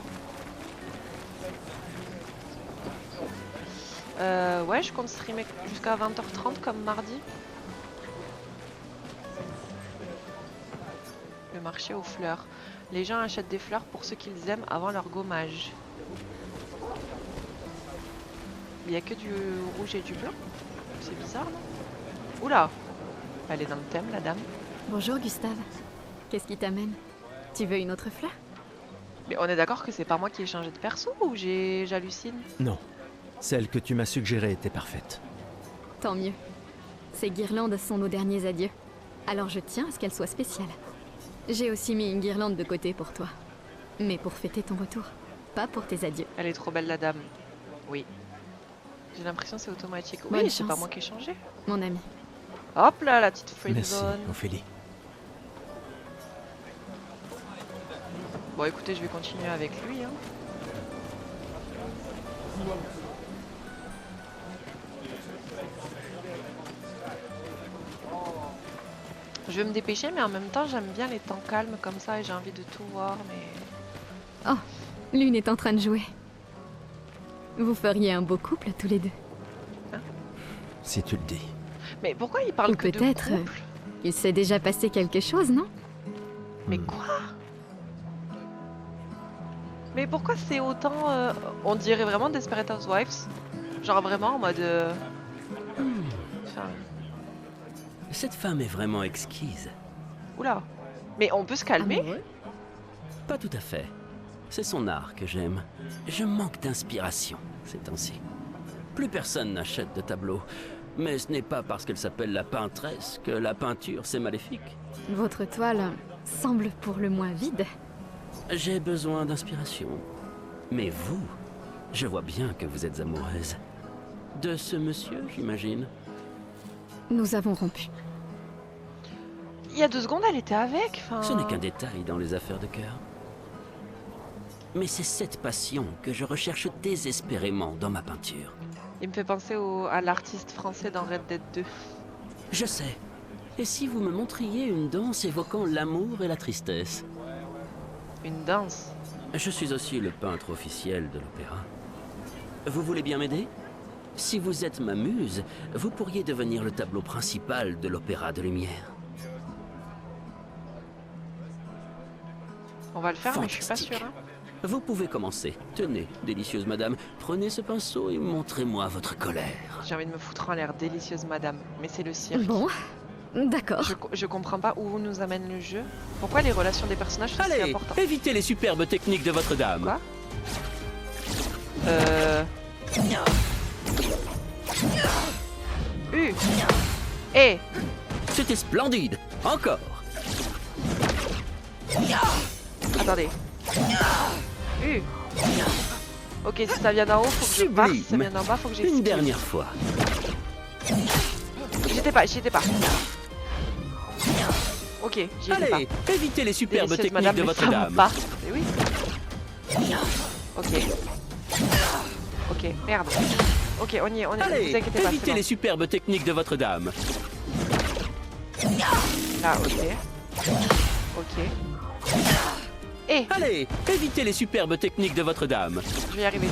Ouais, je compte streamer jusqu'à 20h30 comme mardi. Le marché aux fleurs. Les gens achètent des fleurs pour ceux qu'ils aiment avant leur gommage. Il n'y a que du rouge et du blanc. C'est bizarre, non? Oula, elle est dans le thème, la dame. Bonjour Gustave. Qu'est-ce qui t'amène? Tu veux une autre fleur? Mais on est d'accord que c'est pas moi qui ai changé de perso ou j'hallucine? Non. Celle que tu m'as suggérée était parfaite. Tant mieux. Ces guirlandes sont nos derniers adieux. Alors je tiens à ce qu'elles soient spéciales. J'ai aussi mis une guirlande de côté pour toi. Mais pour fêter ton retour, pas pour tes adieux. Elle est trop belle, la dame. Oui. J'ai l'impression que c'est automatique. Bonne Oui, c'est pas chance. moi qui ai changé. Mon ami. Hop là, la petite Merci, friendzone. Ophélie. Bon, écoutez, je vais continuer avec lui. Hein. Je vais me dépêcher, mais en même temps, j'aime bien les temps calmes comme ça et j'ai envie de tout voir, mais... Oh, Lune est en train de jouer. Vous feriez un beau couple tous les deux. Si tu le dis. Mais pourquoi il parle Ou que de peut-être, couple? Il s'est déjà passé quelque chose, non? Mais quoi? Mais pourquoi c'est autant... on dirait vraiment Desperate Housewives? Genre vraiment en mode... Enfin... Cette femme est vraiment exquise. Oula. Mais on peut se calmer? Amoureux? Pas tout à fait. C'est son art que j'aime. Je manque d'inspiration ces temps-ci. Plus personne n'achète de tableaux. Mais ce n'est pas parce qu'elle s'appelle la peintresse que la peinture c'est maléfique. Votre toile semble pour le moins vide. J'ai besoin d'inspiration. Mais vous, je vois bien que vous êtes amoureuse. De ce monsieur, j'imagine. Nous avons rompu. Il y a 2 secondes, elle était avec. Enfin... Ce n'est qu'un détail dans les affaires de cœur. Mais c'est cette passion que je recherche désespérément dans ma peinture. Il me fait penser à l'artiste français dans Red Dead 2. Je sais. Et si vous me montriez une danse évoquant l'amour et la tristesse? Une danse. Je suis aussi le peintre officiel de l'opéra. Vous voulez bien m'aider? Si vous êtes ma muse, vous pourriez devenir le tableau principal de l'opéra de lumière. On va le faire, mais je suis pas Fantastique. sûre. Hein. Vous pouvez commencer. Tenez, délicieuse madame, prenez ce pinceau et montrez-moi votre colère. J'ai envie de me foutre en l'air, délicieuse madame. Mais c'est le cirque. Bon, d'accord. Je comprends pas où nous amène le jeu. Pourquoi les relations des personnages sont si Allez, importantes? évitez les superbes techniques de votre dame. Quoi? Eh. C'était splendide. Encore. Attendez. Ok, si ça vient d'en haut, faut que je parte. Si ça Sublime. vient d'en bas, faut que Une j'esquive. dernière fois. J'y étais pas. Ok, j'y étais pas. Allez, évitez les superbes Délicieuse techniques madame, de mais votre ça va dame. pas. Mais oui. Ok. Ok, merde. Ok, on y est, Allez, vous inquiétez pas, évitez c'est les superbes techniques de votre dame. bon. Là, ok. Ok. Eh, Allez, évitez les superbes techniques de votre dame. je vais y arriver.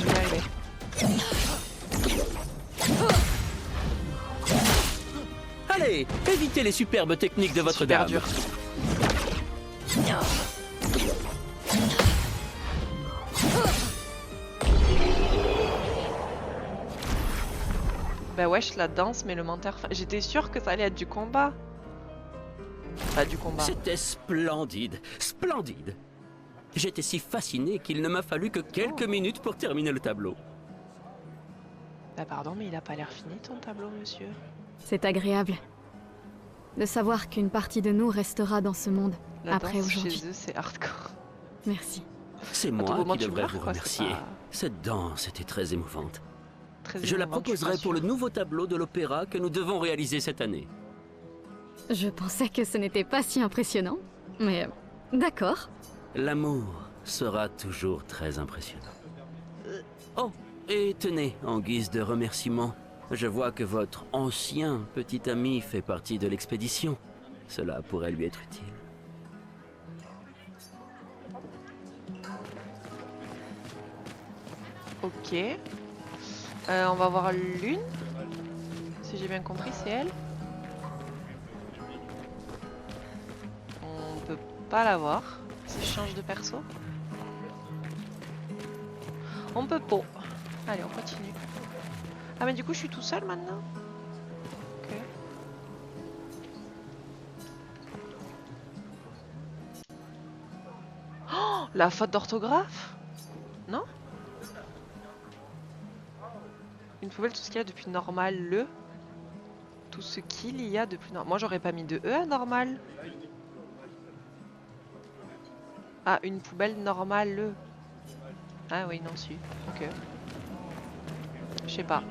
Allez, évitez les superbes techniques de votre Super dame. dur. Bah wesh, la danse, mais le menteur... J'étais sûre que ça allait être du combat. Pas du combat. C'était splendide, splendide. J'étais si fasciné qu'il ne m'a fallu que quelques minutes pour terminer le tableau. Bah pardon, mais il a pas l'air fini ton tableau, monsieur. C'est agréable de savoir qu'une partie de nous restera dans ce monde La après danse aujourd'hui. chez eux, c'est hardcore. Merci. C'est À tout moi moment, qui tu devrais meurs, vous quoi, c'est remercier. pas- Cette danse était très émouvante. Très Je la émouvant, je suis proposerai pas pour le sûre. nouveau tableau de l'opéra que nous devons réaliser cette année. Je pensais que ce n'était pas si impressionnant, mais d'accord. L'amour sera toujours très impressionnant. Oh, et tenez, en guise de remerciement, je vois que votre ancien petit ami fait partie de l'expédition. Cela pourrait lui être utile. Ok. On va voir Lune. Si j'ai bien compris, c'est elle. On peut pas la voir. Si je change de perso. On peut pas. Allez, on continue. Ah mais du coup je suis tout seul maintenant. Ok. La faute d'orthographe? Non? Une poubelle, tout ce qu'il y a de plus normal, le. Tout ce qu'il y a de plus normal. Moi, j'aurais pas mis de E à normal. Ah, une poubelle normale, le. Ah oui, non, si. Ok. Je sais pas.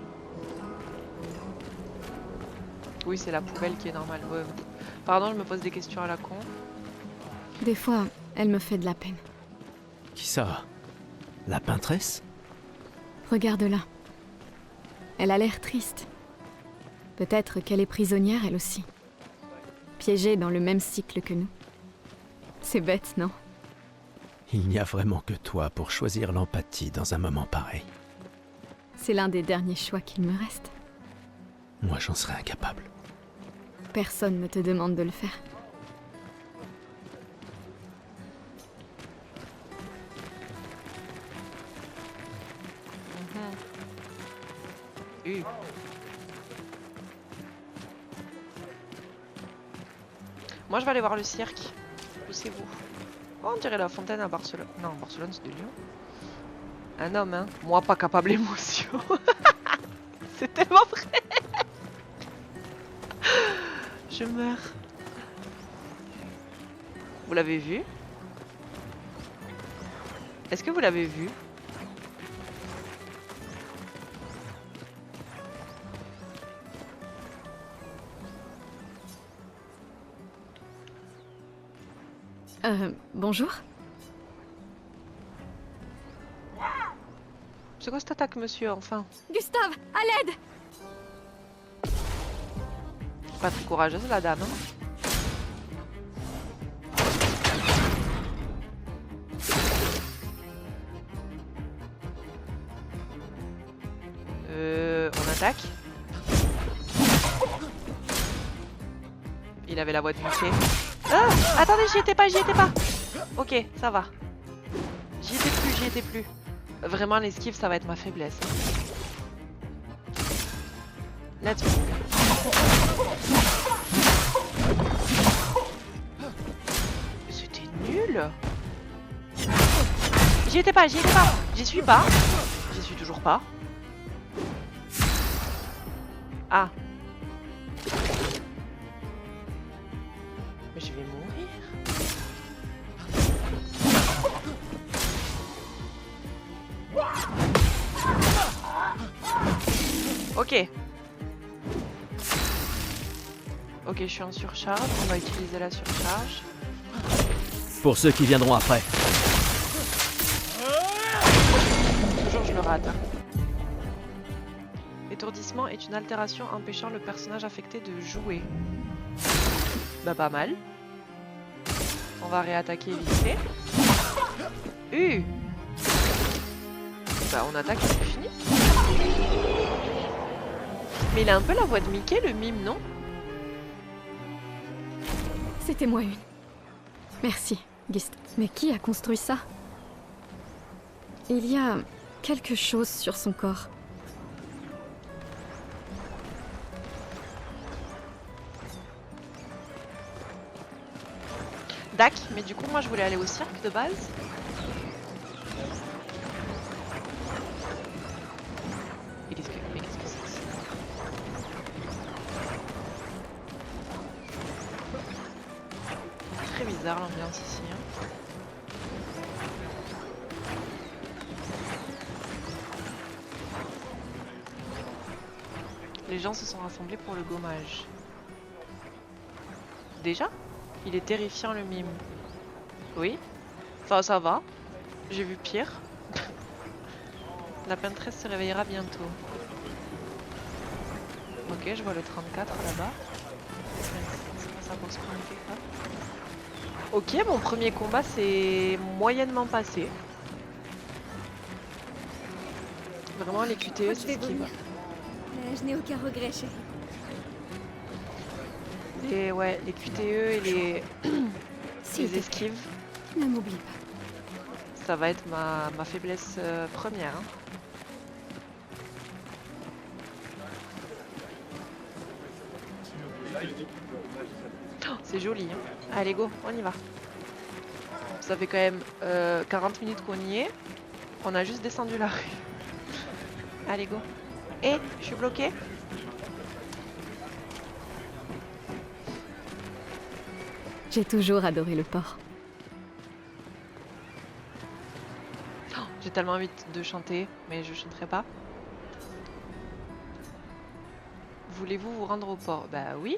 Oui, c'est la poubelle qui est normale. Ouais. Pardon, je me pose des questions à la con. Des fois, elle me fait de la peine. Qui ça? La peintresse? Regarde-la. Elle a l'air triste. Peut-être qu'elle est prisonnière, elle aussi. Piégée dans le même cycle que nous. C'est bête, non? Il n'y a vraiment que toi pour choisir l'empathie dans un moment pareil. C'est l'un des derniers choix qu'il me reste. Moi, j'en serais incapable. Personne ne te demande de le faire. Moi, je vais aller voir le cirque. Où c'est vous? Oh, on dirait la fontaine à Barcelone. Non, Barcelone, c'est de Lyon. Un homme, hein. Moi, pas capable d'émotion. C'est tellement vrai. Je meurs. Vous l'avez vu? Est-ce que vous l'avez vu? Bonjour? C'est quoi cette attaque, monsieur, enfin? Gustave, à l'aide! Pas très courageuse, la dame. Hein. On attaque. Il avait la voix de Mickey. Ah, attendez, j'y étais pas, j'y étais pas. Ok, ça va. J'y étais plus, j'y étais plus. Vraiment, l'esquive, ça va être ma faiblesse. Let's go. C'était nul. J'y étais pas, j'y étais pas. J'y suis pas. J'y suis toujours pas. Ah. Mais je vais mourir. Ok. Ok, je suis en surcharge. On va utiliser la surcharge. Pour ceux qui viendront après. Toujours je le rate. Hein. Étourdissement est une altération empêchant le personnage affecté de jouer. Bah pas mal. On va réattaquer vite fait. Bah on attaque et c'est fini. Mais il a un peu la voix de Mickey, le mime, non? C'était moi une. Merci, Gust. Mais qui a construit ça? Il y a quelque chose sur son corps. Dac, mais du coup moi je voulais aller au cirque de base. Mais qu'est-ce que c'est que ça? Très bizarre l'ambiance ici. Hein. Les gens se sont rassemblés pour le gommage. Déjà? Il est terrifiant le mime. Oui. Enfin ça va. J'ai vu pire. La peintresse se réveillera bientôt. Ok, je vois le 34 là-bas. C'est pas ça pour se connecter quoi. Ok, mon premier combat s'est moyennement passé. Vraiment les QTE c'est ce qui va. Mais je n'ai aucun regret, chérie. Et ouais, les QTE et les, les esquives, Ne m'oublie pas. ça va être ma faiblesse première. Hein. Oh, c'est joli. Hein. Allez, go, on y va. Ça fait quand même 40 minutes qu'on y est. On a juste descendu la rue. Allez, go. Eh, je suis bloquée. J'ai toujours adoré le port. Oh, j'ai tellement envie de chanter, mais je chanterai pas. Voulez-vous vous rendre au port? Bah oui.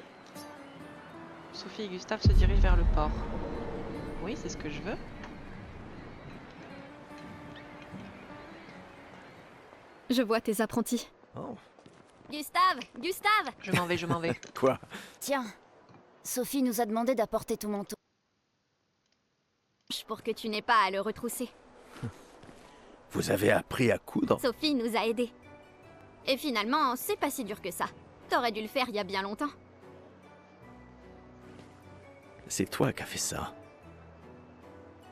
Sophie et Gustave se dirigent vers le port. Oui, c'est ce que je veux. Je vois tes apprentis. Oh, Gustave! Gustave! Je m'en vais, je m'en vais. quoi? Tiens, Sophie nous a demandé d'apporter ton manteau. Pour que tu n'aies pas à le retrousser. Vous avez appris à coudre? Sophie nous a aidés. Et finalement, c'est pas si dur que ça. T'aurais dû le faire il y a bien longtemps. C'est toi qui as fait ça.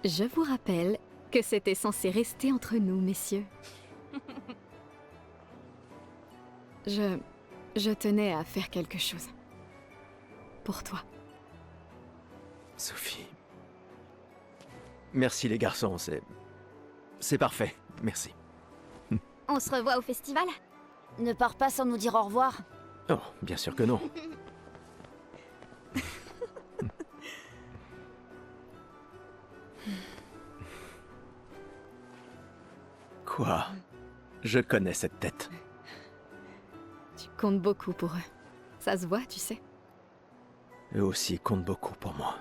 Je vous rappelle que c'était censé rester entre nous, messieurs. Je tenais à faire quelque chose. Pour toi. Sophie. Merci les garçons, c'est parfait. Merci. On se revoit au festival? Ne pars pas sans nous dire au revoir. Oh, bien sûr que non. Quoi? Je connais cette tête. Tu comptes beaucoup pour eux. Ça se voit, tu sais. Eux aussi comptent beaucoup pour moi.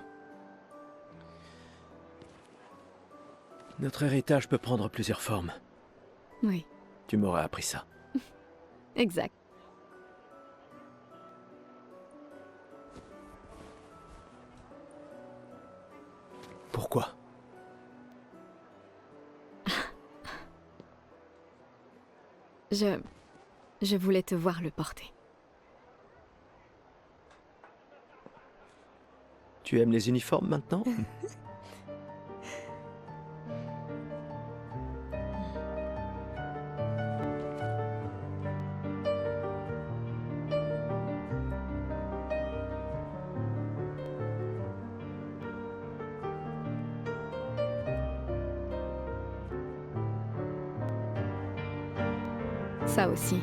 Notre héritage peut prendre plusieurs formes. Oui, Tu m'aurais appris ça. exact. Pourquoi? Je voulais te voir le porter. Tu aimes les uniformes maintenant? Ça aussi,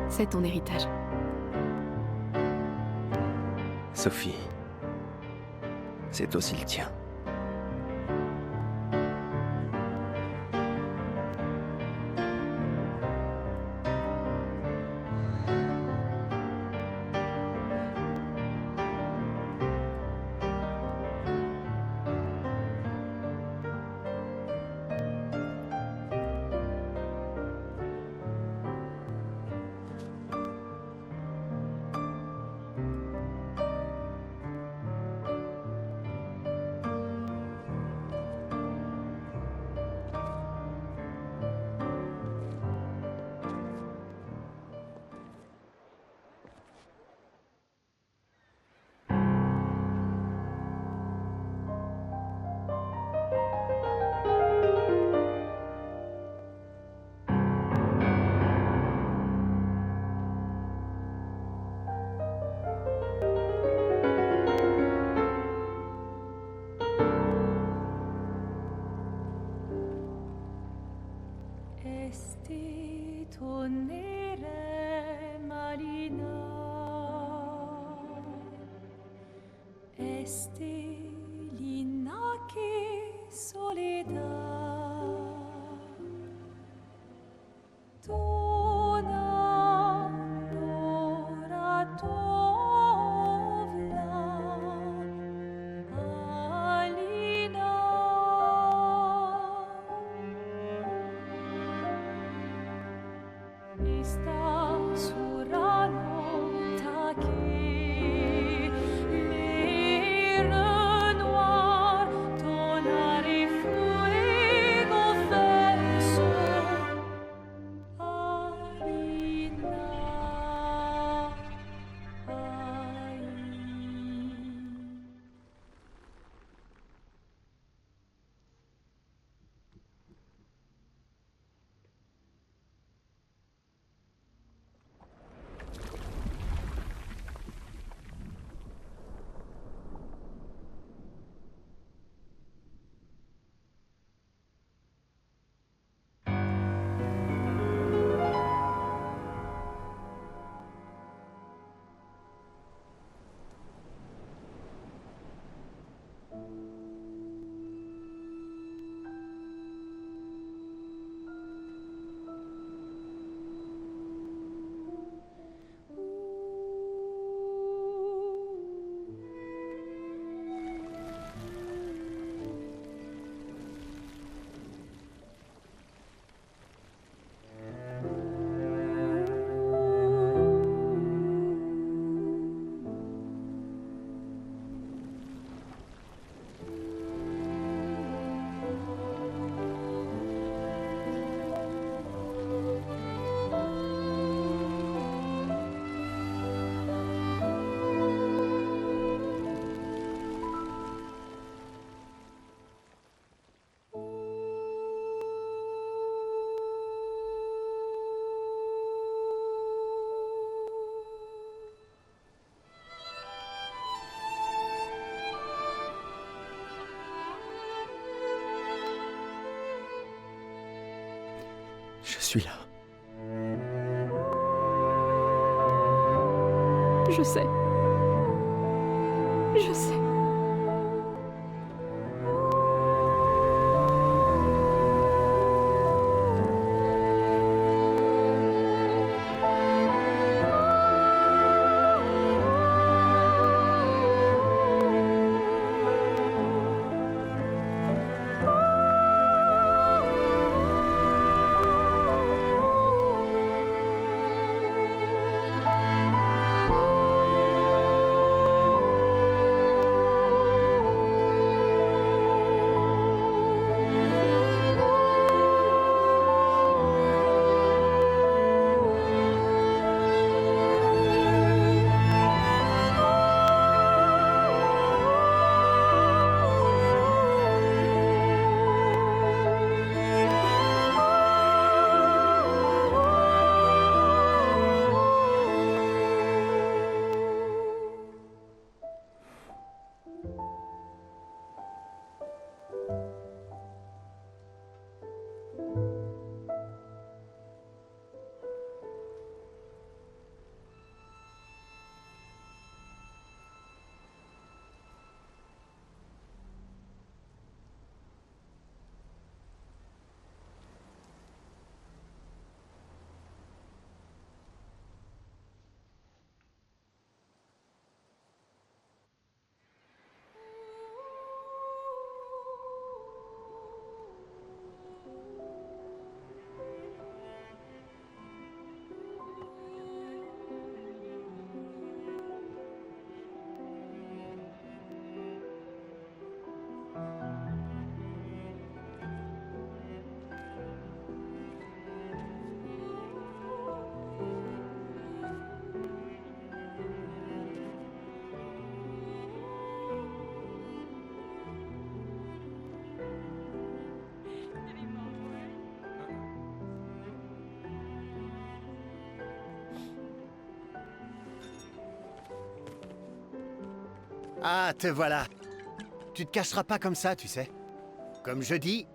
c'est ton héritage. Sophie, c'est aussi le tien. suis là. Je sais. Je sais. Ah, te voilà. Tu te cacheras pas comme ça, tu sais. Comme je dis,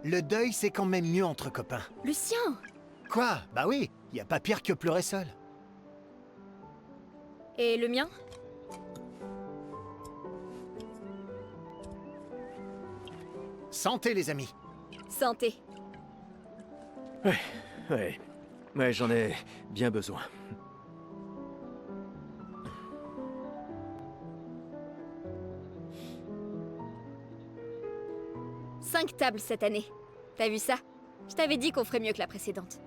le deuil c'est quand même mieux entre copains. Lucien! Quoi? Bah oui, y a pas pire que pleurer seul. Et le mien? Santé les amis. Santé. Ouais, j'en ai bien besoin. 5 tables cette année. T'as vu ça? Je t'avais dit qu'on ferait mieux que la précédente.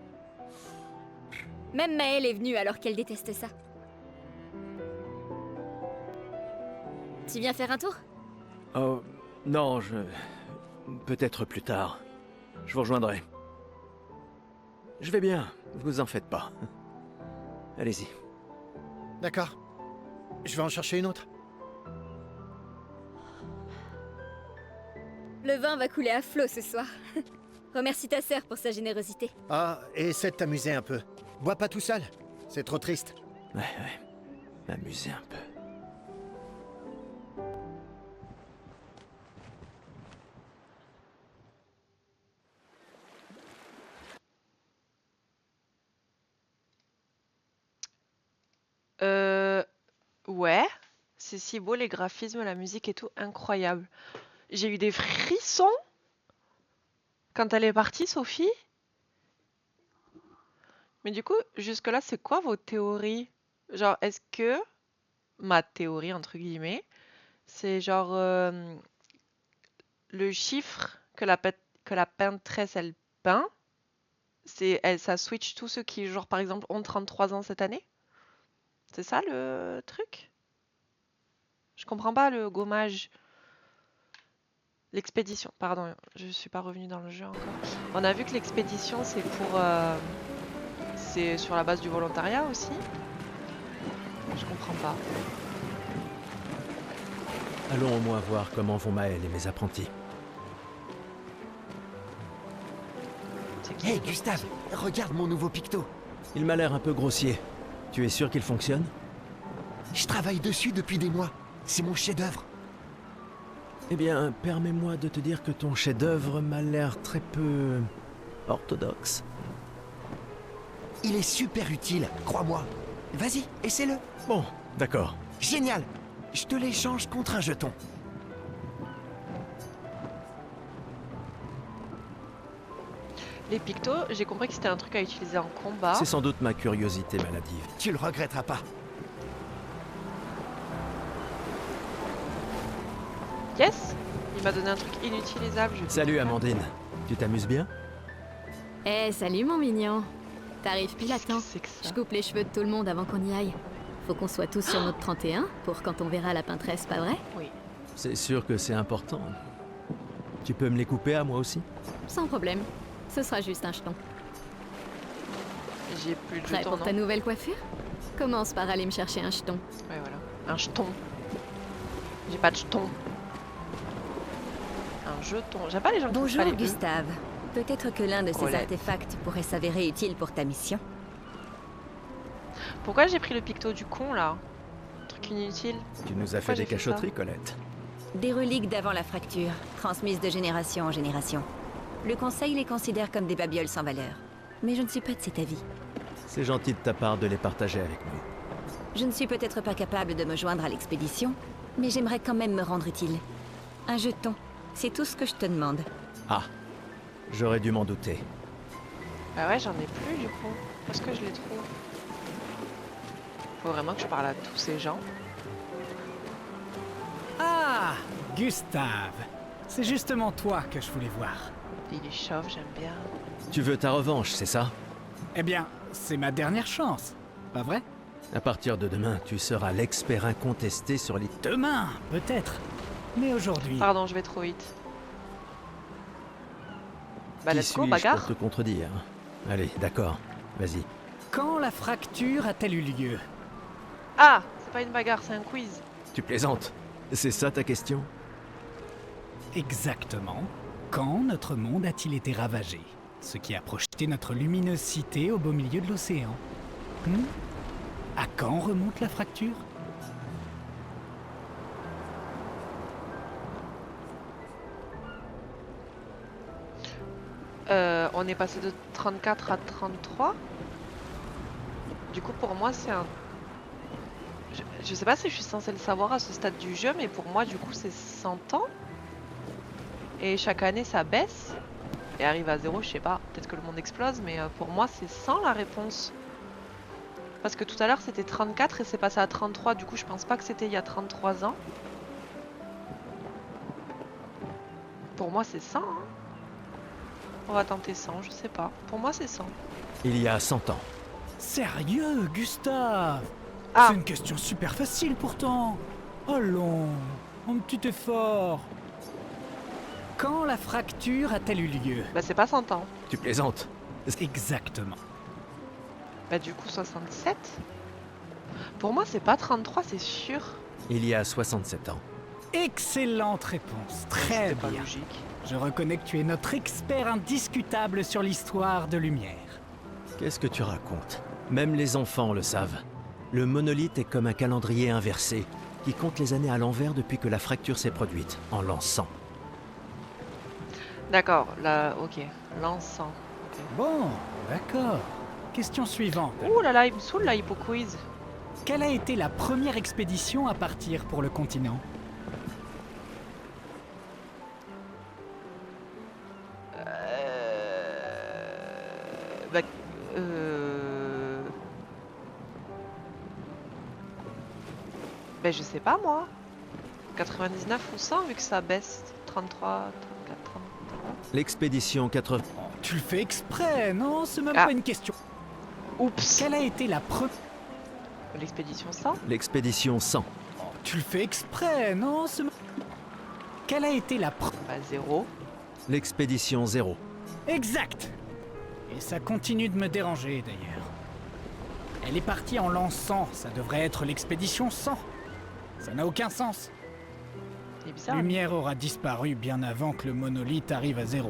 Même Maëlle est venue alors qu'elle déteste ça. Tu viens faire un tour? Oh, non, peut-être plus tard. Je vous rejoindrai. Je vais bien, vous en faites pas. Allez-y. D'accord. Je vais en chercher une autre. Le vin va couler à flot ce soir. Remercie ta sœur pour sa générosité. Ah, et essaie de t'amuser un peu. Bois pas tout seul. C'est trop triste. Ouais. M'amuser un peu. Ouais, c'est si beau, les graphismes, la musique et tout, incroyable. J'ai eu des frissons quand elle est partie, Sophie. Mais du coup, jusque-là, c'est quoi vos théories? Genre, est-ce que ma théorie, entre guillemets, c'est genre le chiffre que la peintresse, elle peint, ça switch tous ceux qui, genre, par exemple, ont 33 ans cette année? C'est ça le truc? Je comprends pas le gommage. L'expédition, pardon, je suis pas revenue dans le jeu encore. On a vu que l'expédition c'est c'est sur la base du volontariat aussi. Je comprends pas. Allons au moins voir comment vont Maëlle et mes apprentis. Hey Gustave, regarde mon nouveau picto. Il m'a l'air un peu grossier. Tu es sûr qu'il fonctionne? Je travaille dessus depuis des mois. C'est mon chef-d'œuvre. Eh bien, permets-moi de te dire que ton chef-d'œuvre m'a l'air très peu orthodoxe. Il est super utile, crois-moi. Vas-y, essaie-le. Bon, d'accord. Génial. Je te l'échange contre un jeton. Les pictos, j'ai compris que c'était un truc à utiliser en combat. C'est sans doute ma curiosité maladive. Tu le regretteras pas. Yes! Il m'a donné un truc inutilisable. Salut Amandine. Tu t'amuses bien? Eh, salut mon mignon. T'arrives pile à Qu'est-ce que temps. c'est que ça? Je coupe les cheveux de tout le monde avant qu'on y aille. Faut qu'on soit tous sur notre 31 pour quand on verra la peintresse, pas vrai? Oui. C'est sûr que c'est important. Tu peux me les couper à moi aussi? Sans problème. Ce sera juste un jeton. J'ai plus de Prêt jetons, pour non? ta nouvelle coiffure? Commence par aller me chercher un jeton. Ouais, voilà. Un jeton. J'ai pas de jeton. Un jeton. J'aime pas les gens qui Bonjour font pas les Gustave. Peut-être que l'un de ces Colette. artefacts pourrait s'avérer utile pour ta mission. Pourquoi j'ai pris le picto du con là? Truc inutile. Tu nous as Pourquoi fait des j'ai fait ça cachotteries, Colette. Des reliques d'avant la fracture, transmises de génération en génération. Le Conseil les considère comme des babioles sans valeur. Mais je ne suis pas de cet avis. C'est gentil de ta part de les partager avec nous. Je ne suis peut-être pas capable de me joindre à l'expédition, mais j'aimerais quand même me rendre utile. Un jeton, c'est tout ce que je te demande. Ah, j'aurais dû m'en douter. Bah ouais, j'en ai plus du coup. Où est-ce que je les trouve? Faut vraiment que je parle à tous ces gens. Ah, Gustave. C'est justement toi que je voulais voir. Il est chauve, j'aime bien. Tu veux ta revanche, c'est ça? Eh bien, c'est ma dernière chance. Pas vrai? À partir de demain, tu seras l'expert incontesté sur les... Demain, peut-être. Mais aujourd'hui... Pardon, je vais trop vite. Bah Qui let's go, suis-je bagarre. pour te contredire? Allez, d'accord. Vas-y. Quand la fracture a-t-elle eu lieu? Ah, c'est pas une bagarre, c'est un quiz. Tu plaisantes? C'est ça ta question? Exactement. Quand notre monde a-t-il été ravagé? Ce qui a projeté notre luminosité au beau milieu de l'océan. À quand remonte la fracture? On est passé de 34 à 33. Du coup, pour moi, c'est un... Je sais pas si je suis censée le savoir à ce stade du jeu, mais pour moi, du coup, c'est 100 ans. Et chaque année, ça baisse. Et arrive à 0, je sais pas. Peut-être que le monde explose, mais pour moi, c'est 100 la réponse. Parce que tout à l'heure, c'était 34 et c'est passé à 33. Du coup, je pense pas que c'était il y a 33 ans. Pour moi, c'est 100. Hein. On va tenter 100, je sais pas. Pour moi, c'est 100. Il y a 100 ans. Sérieux, Gustave? Ah. C'est une question super facile pourtant. Allons, un petit effort. Quand la fracture a-t-elle eu lieu? Bah, c'est pas 100 ans. Tu plaisantes? Exactement. Bah, du coup, 67. Pour moi, c'est pas 33, c'est sûr. Il y a 67 ans. Excellente réponse. Très C'est pas bien. logique. Je reconnais que tu es notre expert indiscutable sur l'histoire de Lumière. Qu'est-ce que tu racontes? Même les enfants le savent. Le monolithe est comme un calendrier inversé qui compte les années à l'envers depuis que la fracture s'est produite, en l'an 100. D'accord, là, ok. L'encens. Ok. Bon, d'accord. Question suivante. Ouh là là, il me saoule la hypo quiz. Quelle a été la première expédition à partir pour le continent? Bah, bah, je sais pas moi. 99 ou 100 vu que ça baisse. 33, 34, 33. L'expédition 80... Oh, tu le fais exprès, non? C'est même Ah. pas une question. Oups. Quelle a été la première... L'expédition 100. L'expédition 100. Oh, tu le fais exprès, non? C'est même... Quelle a été la première... Bah, 0. L'expédition 0. Exact. Et ça continue de me déranger d'ailleurs. Elle est partie en l'an 100, ça devrait être l'expédition 100. Ça n'a aucun sens. C'est bizarre. lui. Lumière aura disparu bien avant que le monolithe arrive à 0.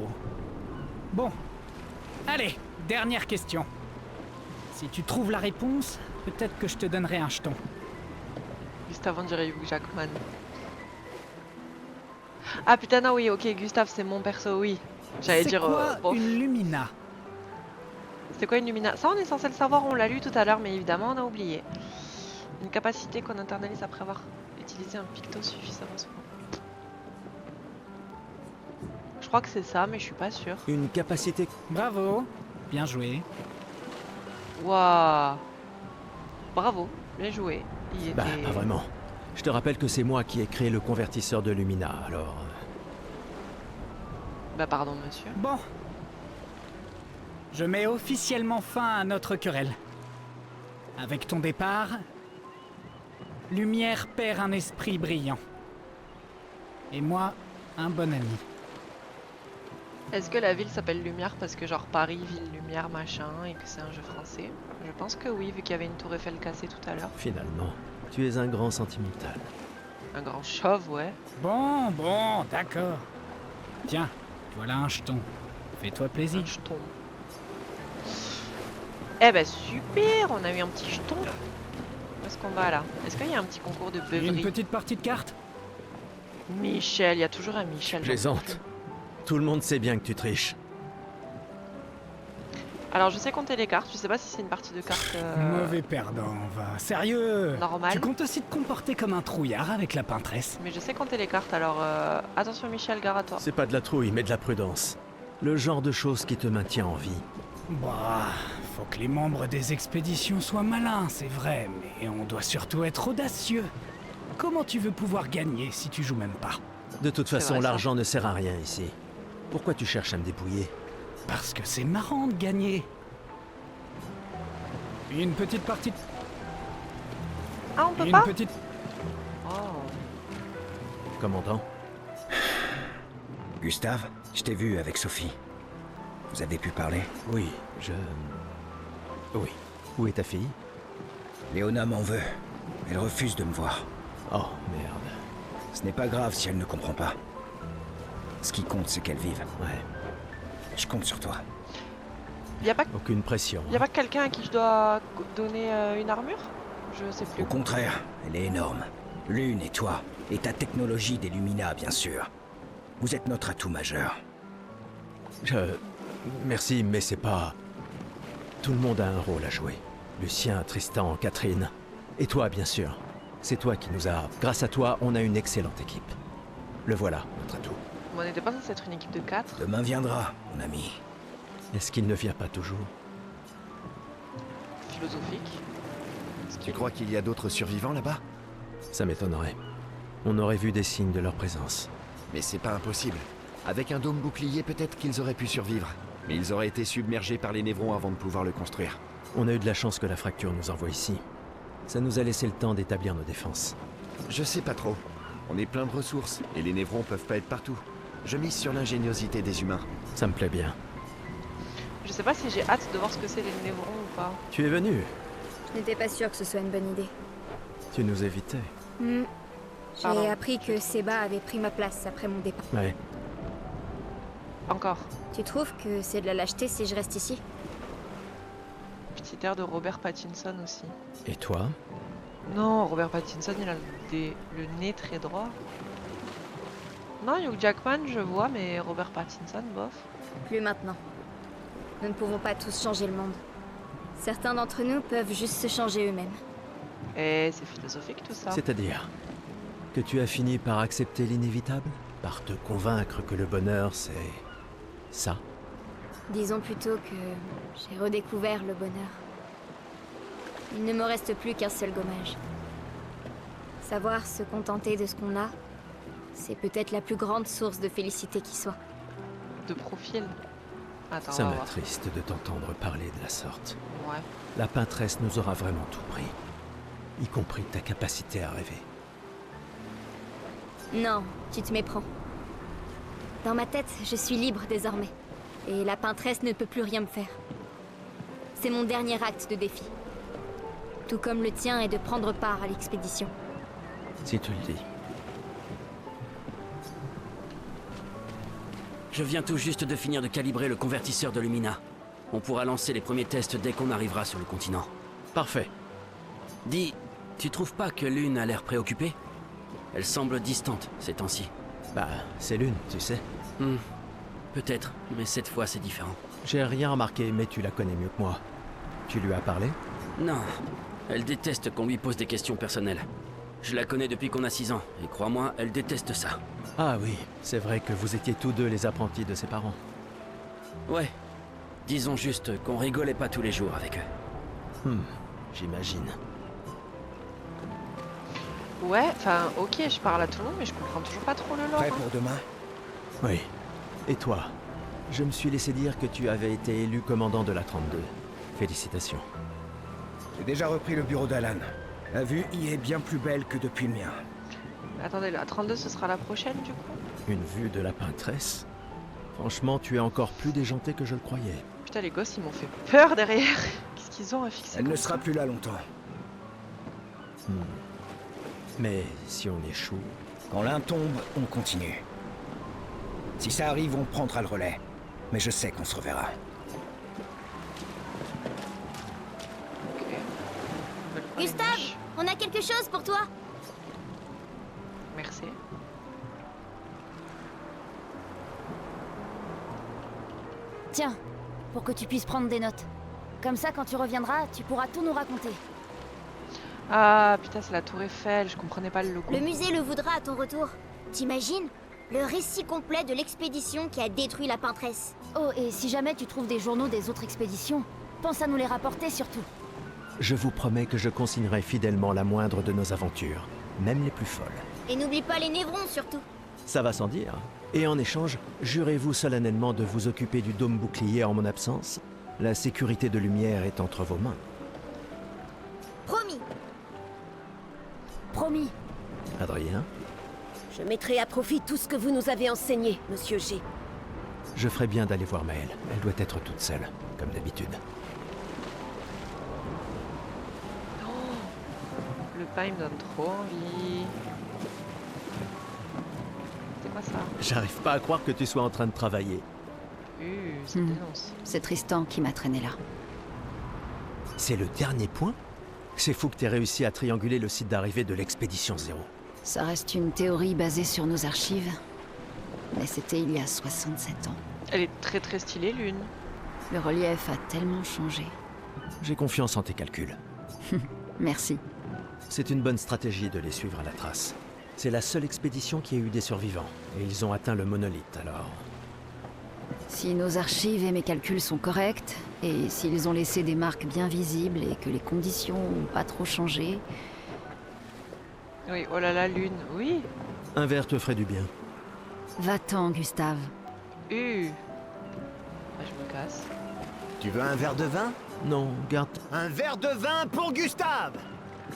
Bon. Allez, dernière question. Si tu trouves la réponse, peut-être que je te donnerai un jeton. Gustave, on dirait Hugh Jackman. Ah putain, non, oui, ok, Gustave, c'est mon perso, oui. J'allais C'est dire. quoi Bon, une lumina? C'est quoi une Lumina? Ça, on est censé le savoir, on l'a lu tout à l'heure, mais évidemment, on a oublié. Une capacité qu'on internalise après avoir utilisé un picto suffisamment souvent. Je crois que c'est ça, mais je suis pas sûre. Une capacité... Bravo. Bien joué. Waouh! Bravo, bien joué. Il Bah, était... pas vraiment. Je te rappelle que c'est moi qui ai créé le convertisseur de Lumina, alors... Bah pardon, monsieur. Bon. Je mets officiellement fin à notre querelle. Avec ton départ, Lumière perd un esprit brillant. Et moi, un bon ami. Est-ce que la ville s'appelle Lumière parce que genre Paris, ville lumière, machin, et que c'est un jeu français? Je pense que oui, vu qu'il y avait une tour Eiffel cassée tout à l'heure. Finalement, tu es un grand sentimental. Un grand chauve, ouais. Bon, d'accord. Tiens, voilà un jeton. Fais-toi plaisir. Un jeton. Eh ben super, on a eu un petit jeton. Où est-ce qu'on va là? Est-ce qu'il y a un petit concours de Une beuverie? petite partie de cartes? Michel, il y a toujours un Michel. dans le Plaisante. jeu. Tout le monde sait bien que tu triches. Alors je sais compter les cartes, je sais pas si c'est une partie de cartes Mauvais perdant, va. Sérieux? normale. Tu comptes aussi te comporter comme un trouillard avec la peintresse? Mais je sais compter les cartes, alors attention Michel, gare à toi. C'est pas de la trouille, mais de la prudence. Le genre de chose qui te maintient en vie. Bah, faut que les membres des expéditions soient malins, c'est vrai, mais on doit surtout être audacieux. Comment tu veux pouvoir gagner si tu joues même pas? De toute C'est façon, vrai, ça. l'argent ne sert à rien ici. Pourquoi tu cherches à me dépouiller? Parce que c'est marrant de gagner. Une petite partie de... Ah on peut Une pas? petite... Oh. Commandant? Gustave, je t'ai vu avec Sophie. Vous avez pu parler? Oui, Oui. Où est ta fille? Léona m'en veut. Elle refuse de me voir. Oh, merde. Ce n'est pas grave si elle ne comprend pas. Ce qui compte, c'est qu'elle vive. Ouais, Je compte sur toi. Y a pas, aucune pression. y a pas quelqu'un à qui je dois donner une armure? Je sais plus. Au contraire, elle est énorme. Lune et toi, et ta technologie des Lumina, bien sûr. Vous êtes notre atout majeur. Merci, mais c'est pas... Tout le monde a un rôle à jouer. Lucien, Tristan, Catherine. Et toi, bien sûr. C'est toi qui nous a... Grâce à toi, on a une excellente équipe. Le voilà, notre atout. On n'était pas censé être une équipe de 4. Demain viendra, mon ami. Est-ce qu'il ne vient pas toujours? Philosophique. Tu crois qu'il y a d'autres survivants là-bas? Ça m'étonnerait. On aurait vu des signes de leur présence. Mais c'est pas impossible. Avec un dôme bouclier, peut-être qu'ils auraient pu survivre. Mais ils auraient été submergés par les névrons avant de pouvoir le construire. On a eu de la chance que la fracture nous envoie ici. Ça nous a laissé le temps d'établir nos défenses. Je sais pas trop. On est plein de ressources, et les névrons peuvent pas être partout. Je mise sur l'ingéniosité des humains. Ça me plaît bien. Je sais pas si j'ai hâte de voir ce que c'est les névrons ou pas. Tu es venu. Je n'étais pas sûre que ce soit une bonne idée. Tu nous évitais. Pardon. J'ai appris que Seba avait pris ma place après mon départ. Ouais. Encore. Tu trouves que c'est de la lâcheté si je reste ici? Petit air de Robert Pattinson aussi. Et toi? Non, Robert Pattinson, il a le nez très droit. Non, Hugh Jackman, je vois, mais Robert Pattinson, bof. Plus maintenant. Nous ne pouvons pas tous changer le monde. Certains d'entre nous peuvent juste se changer eux-mêmes. Eh, c'est philosophique tout ça. C'est-à-dire que tu as fini par accepter l'inévitable? Par te convaincre que le bonheur, c'est... ça? Disons plutôt que j'ai redécouvert le bonheur. Il ne me reste plus qu'un seul gommage. Savoir se contenter de ce qu'on a, c'est peut-être la plus grande source de félicité qui soit. De profil. Attends, Ça on va me voir. triste de t'entendre parler de la sorte. Ouais. La peintresse nous aura vraiment tout pris. Y compris ta capacité à rêver. Non, tu te méprends. Dans ma tête, je suis libre désormais. Et la peintresse ne peut plus rien me faire. C'est mon dernier acte de défi. Tout comme le tien est de prendre part à l'expédition. Si tu le dis. Je viens tout juste de finir de calibrer le convertisseur de Lumina. On pourra lancer les premiers tests dès qu'on arrivera sur le continent. Parfait. Dis, tu trouves pas que Lune a l'air préoccupée? Elle semble distante ces temps-ci. Bah, c'est Lune, tu sais. peut-être, mais cette fois c'est différent. J'ai rien remarqué, mais tu la connais mieux que moi. Tu lui as parlé? Non, elle déteste qu'on lui pose des questions personnelles. Je la connais depuis qu'on a 6 ans, et crois-moi, elle déteste ça. Ah oui, c'est vrai que vous étiez tous deux les apprentis de ses parents. Ouais, disons juste qu'on rigolait pas tous les jours avec eux. J'imagine. Ouais, enfin, ok, je parle à tout le monde, mais je comprends toujours pas trop le lore. Prêt hein. pour demain? Oui. Et toi? Je me suis laissé dire que tu avais été élu commandant de la 32. Félicitations. J'ai déjà repris le bureau d'Alan. La vue y est bien plus belle que depuis le mien. Mais attendez, la 32, ce sera la prochaine, du coup? Une vue de la peintresse? Franchement, tu es encore plus déjanté que je le croyais. Putain, les gosses, ils m'ont fait peur derrière. Qu'est-ce qu'ils ont à fixer Elle comme ne ça sera plus là longtemps. Mais si on échoue... Quand l'un tombe, on continue. Si ça arrive, on prendra le relais. Mais je sais qu'on se reverra. Ok. On va le prendre les Gustave, manches. on a quelque chose pour toi. Merci. Tiens, pour que tu puisses prendre des notes. Comme ça, quand tu reviendras, tu pourras tout nous raconter. Ah, putain, c'est la tour Eiffel, je comprenais pas le logo. Le musée le voudra à ton retour. T'imagines? Le récit complet de l'expédition qui a détruit la peintresse. Oh, et si jamais tu trouves des journaux des autres expéditions, pense à nous les rapporter surtout. Je vous promets que je consignerai fidèlement la moindre de nos aventures, même les plus folles. Et n'oublie pas les névrons surtout. Ça va sans dire. Et en échange, jurez-vous solennellement de vous occuper du dôme bouclier en mon absence? La sécurité de Lumière est entre vos mains. Promis. Promis. Adrien, Je mettrai à profit tout ce que vous nous avez enseigné, Monsieur G. je ferai bien d'aller voir Maëlle. Elle doit être toute seule, comme d'habitude. Le pain, il me donne trop envie. C'est quoi ça? J'arrive pas à croire que tu sois en train de travailler. C'est dénonce. C'est Tristan qui m'a traîné là. C'est le dernier point? C'est fou que t'aies réussi à trianguler le site d'arrivée de l'expédition 0. Ça reste une théorie basée sur nos archives. Mais c'était il y a 67 ans. Elle est très très stylée, Lune. Le relief a tellement changé. J'ai confiance en tes calculs. Merci. C'est une bonne stratégie de les suivre à la trace. C'est la seule expédition qui a eu des survivants, et ils ont atteint le monolithe, alors... Si nos archives et mes calculs sont corrects, et s'ils ont laissé des marques bien visibles et que les conditions n'ont pas trop changé... Oui, oh là là, Lune, oui. Un verre te ferait du bien. Va-t'en, Gustave. Ah, je me casse. Tu veux un verre de vin? Non, garde... Un verre de vin pour Gustave!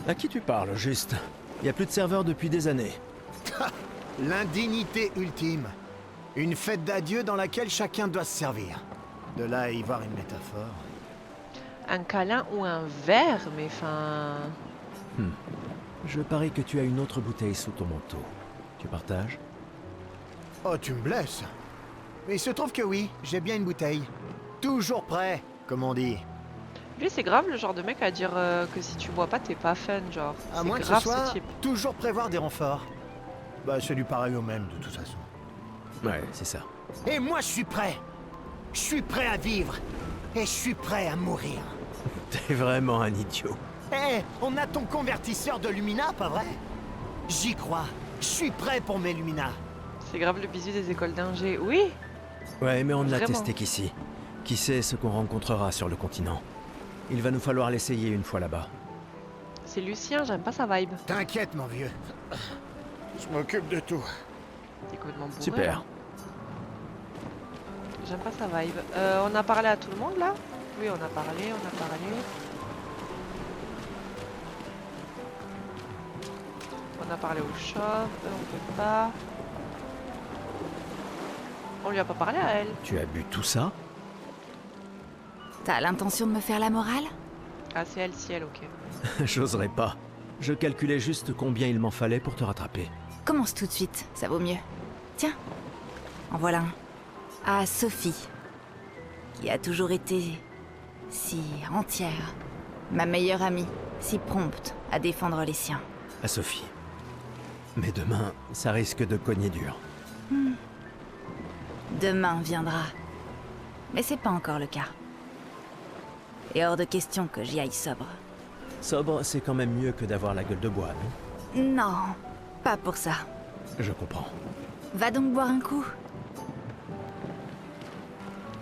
À qui tu parles, juste? Y a plus de serveur depuis des années. L'indignité ultime. Une fête d'adieu dans laquelle chacun doit se servir. De là à y voir une métaphore. Un câlin ou un verre, mais enfin... Je parie que tu as une autre bouteille sous ton manteau. Tu partages? Oh, tu me blesses. Mais il se trouve que oui, j'ai bien une bouteille. Toujours prêt, comme on dit. Lui, c'est grave le genre de mec à dire que si tu bois pas, t'es pas fun, genre. À C'est moins que ce grave soit ce type. toujours prévoir des renforts. Bah, c'est du pareil au même, de toute façon. Ouais, c'est ça. Et moi, je suis prêt. Je suis prêt à vivre. Et je suis prêt à mourir. T'es vraiment un idiot. Eh, on a ton convertisseur de Lumina, pas vrai? J'y crois. Je suis prêt pour mes Lumina. C'est grave le bisu des écoles d'ingé. Oui, Ouais, mais on ne l'a Vraiment. testé qu'ici. Qui sait ce qu'on rencontrera sur le continent? Il va nous falloir l'essayer une fois là-bas. c'est Lucien, j'aime pas sa vibe. T'inquiète, mon vieux. Je m'occupe de tout. T'es complètement bourré. Super. hein. J'aime pas sa vibe. On a parlé à tout le monde là? Oui, on a parlé. On a parlé au shop, on peut pas. On lui a pas parlé à elle. Tu as bu tout ça? T'as l'intention de me faire la morale? Ah, c'est elle, si elle, ok. J'oserais pas. Je calculais juste combien il m'en fallait pour te rattraper. Commence tout de suite, ça vaut mieux. Tiens, en voilà un. À Sophie, qui a toujours été si entière. Ma meilleure amie, si prompte à défendre les siens. À Sophie. Mais demain, ça risque de cogner dur. Demain viendra. Mais c'est pas encore le cas. Et hors de question que j'y aille sobre. Sobre, c'est quand même mieux que d'avoir la gueule de bois, non? Non, pas pour ça. Je comprends. Va donc boire un coup.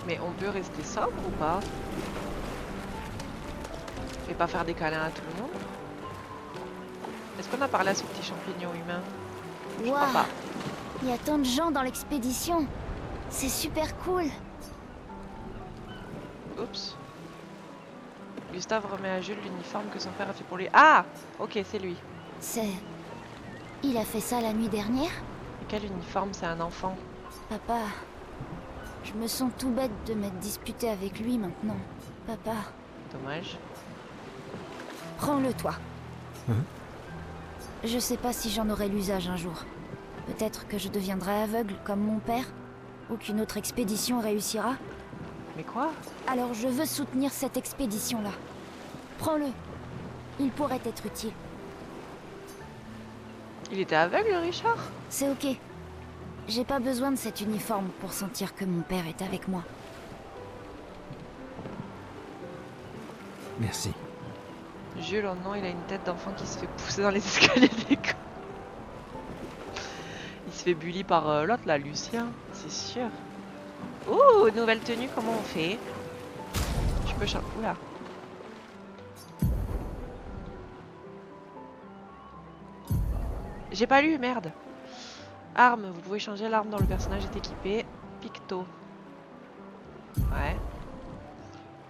Mais on peut rester sobre ou pas? Et pas faire des câlins à tout le monde? Est-ce qu'on a parlé à ce petit champignon humain? Je crois pas. Il y a tant de gens dans l'expédition. C'est super cool. Oups. Gustave remet à Jules l'uniforme que son père a fait pour lui. Ah! Ok, c'est lui. C'est... Il a fait ça la nuit dernière? Et quel uniforme? C'est un enfant. Papa... Je me sens tout bête de m'être disputé avec lui maintenant. Papa... Dommage. Prends-le toi. Hein? Je sais pas si j'en aurai l'usage un jour. Peut-être que je deviendrai aveugle comme mon père, ou qu'une autre expédition réussira. Mais quoi? Alors je veux soutenir cette expédition-là. Prends-le. Il pourrait être utile. Il était aveugle, Richard? C'est ok. J'ai pas besoin de cet uniforme pour sentir que mon père est avec moi. Merci. Jules, oh non, il a une tête d'enfant qui se fait pousser dans les escaliers de l'école. Il se fait bully par l'autre là, Lucien, c'est sûr. Ouh, nouvelle tenue, comment on fait? Je peux changer. Oula. J'ai pas lu, merde. Arme, vous pouvez changer l'arme dont le personnage est équipé. Picto. Ouais.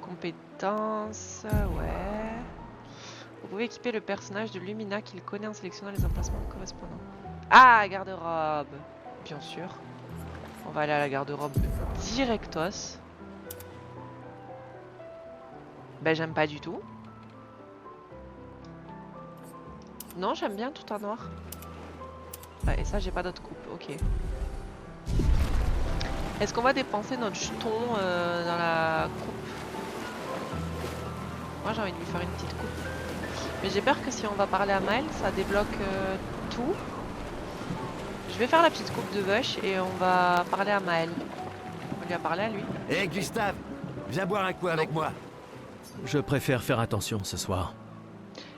Compétences, ouais. Vous pouvez équiper le personnage de Lumina qu'il connaît en sélectionnant les emplacements correspondants. Ah, garde-robe. Bien sûr. On va aller à la garde-robe directos. Ben, j'aime pas du tout. Non, j'aime bien tout en noir. Ouais, et ça, j'ai pas d'autre coupe. Ok. Est-ce qu'on va dépenser notre jeton dans la coupe? Moi, j'ai envie de lui faire une petite coupe. Mais j'ai peur que si on va parler à Maël, ça débloque tout. Je vais faire la petite coupe de Bush et on va parler à Maël. On lui a parlé à lui. Hé Gustave, viens boire un coup avec moi. Je préfère faire attention ce soir.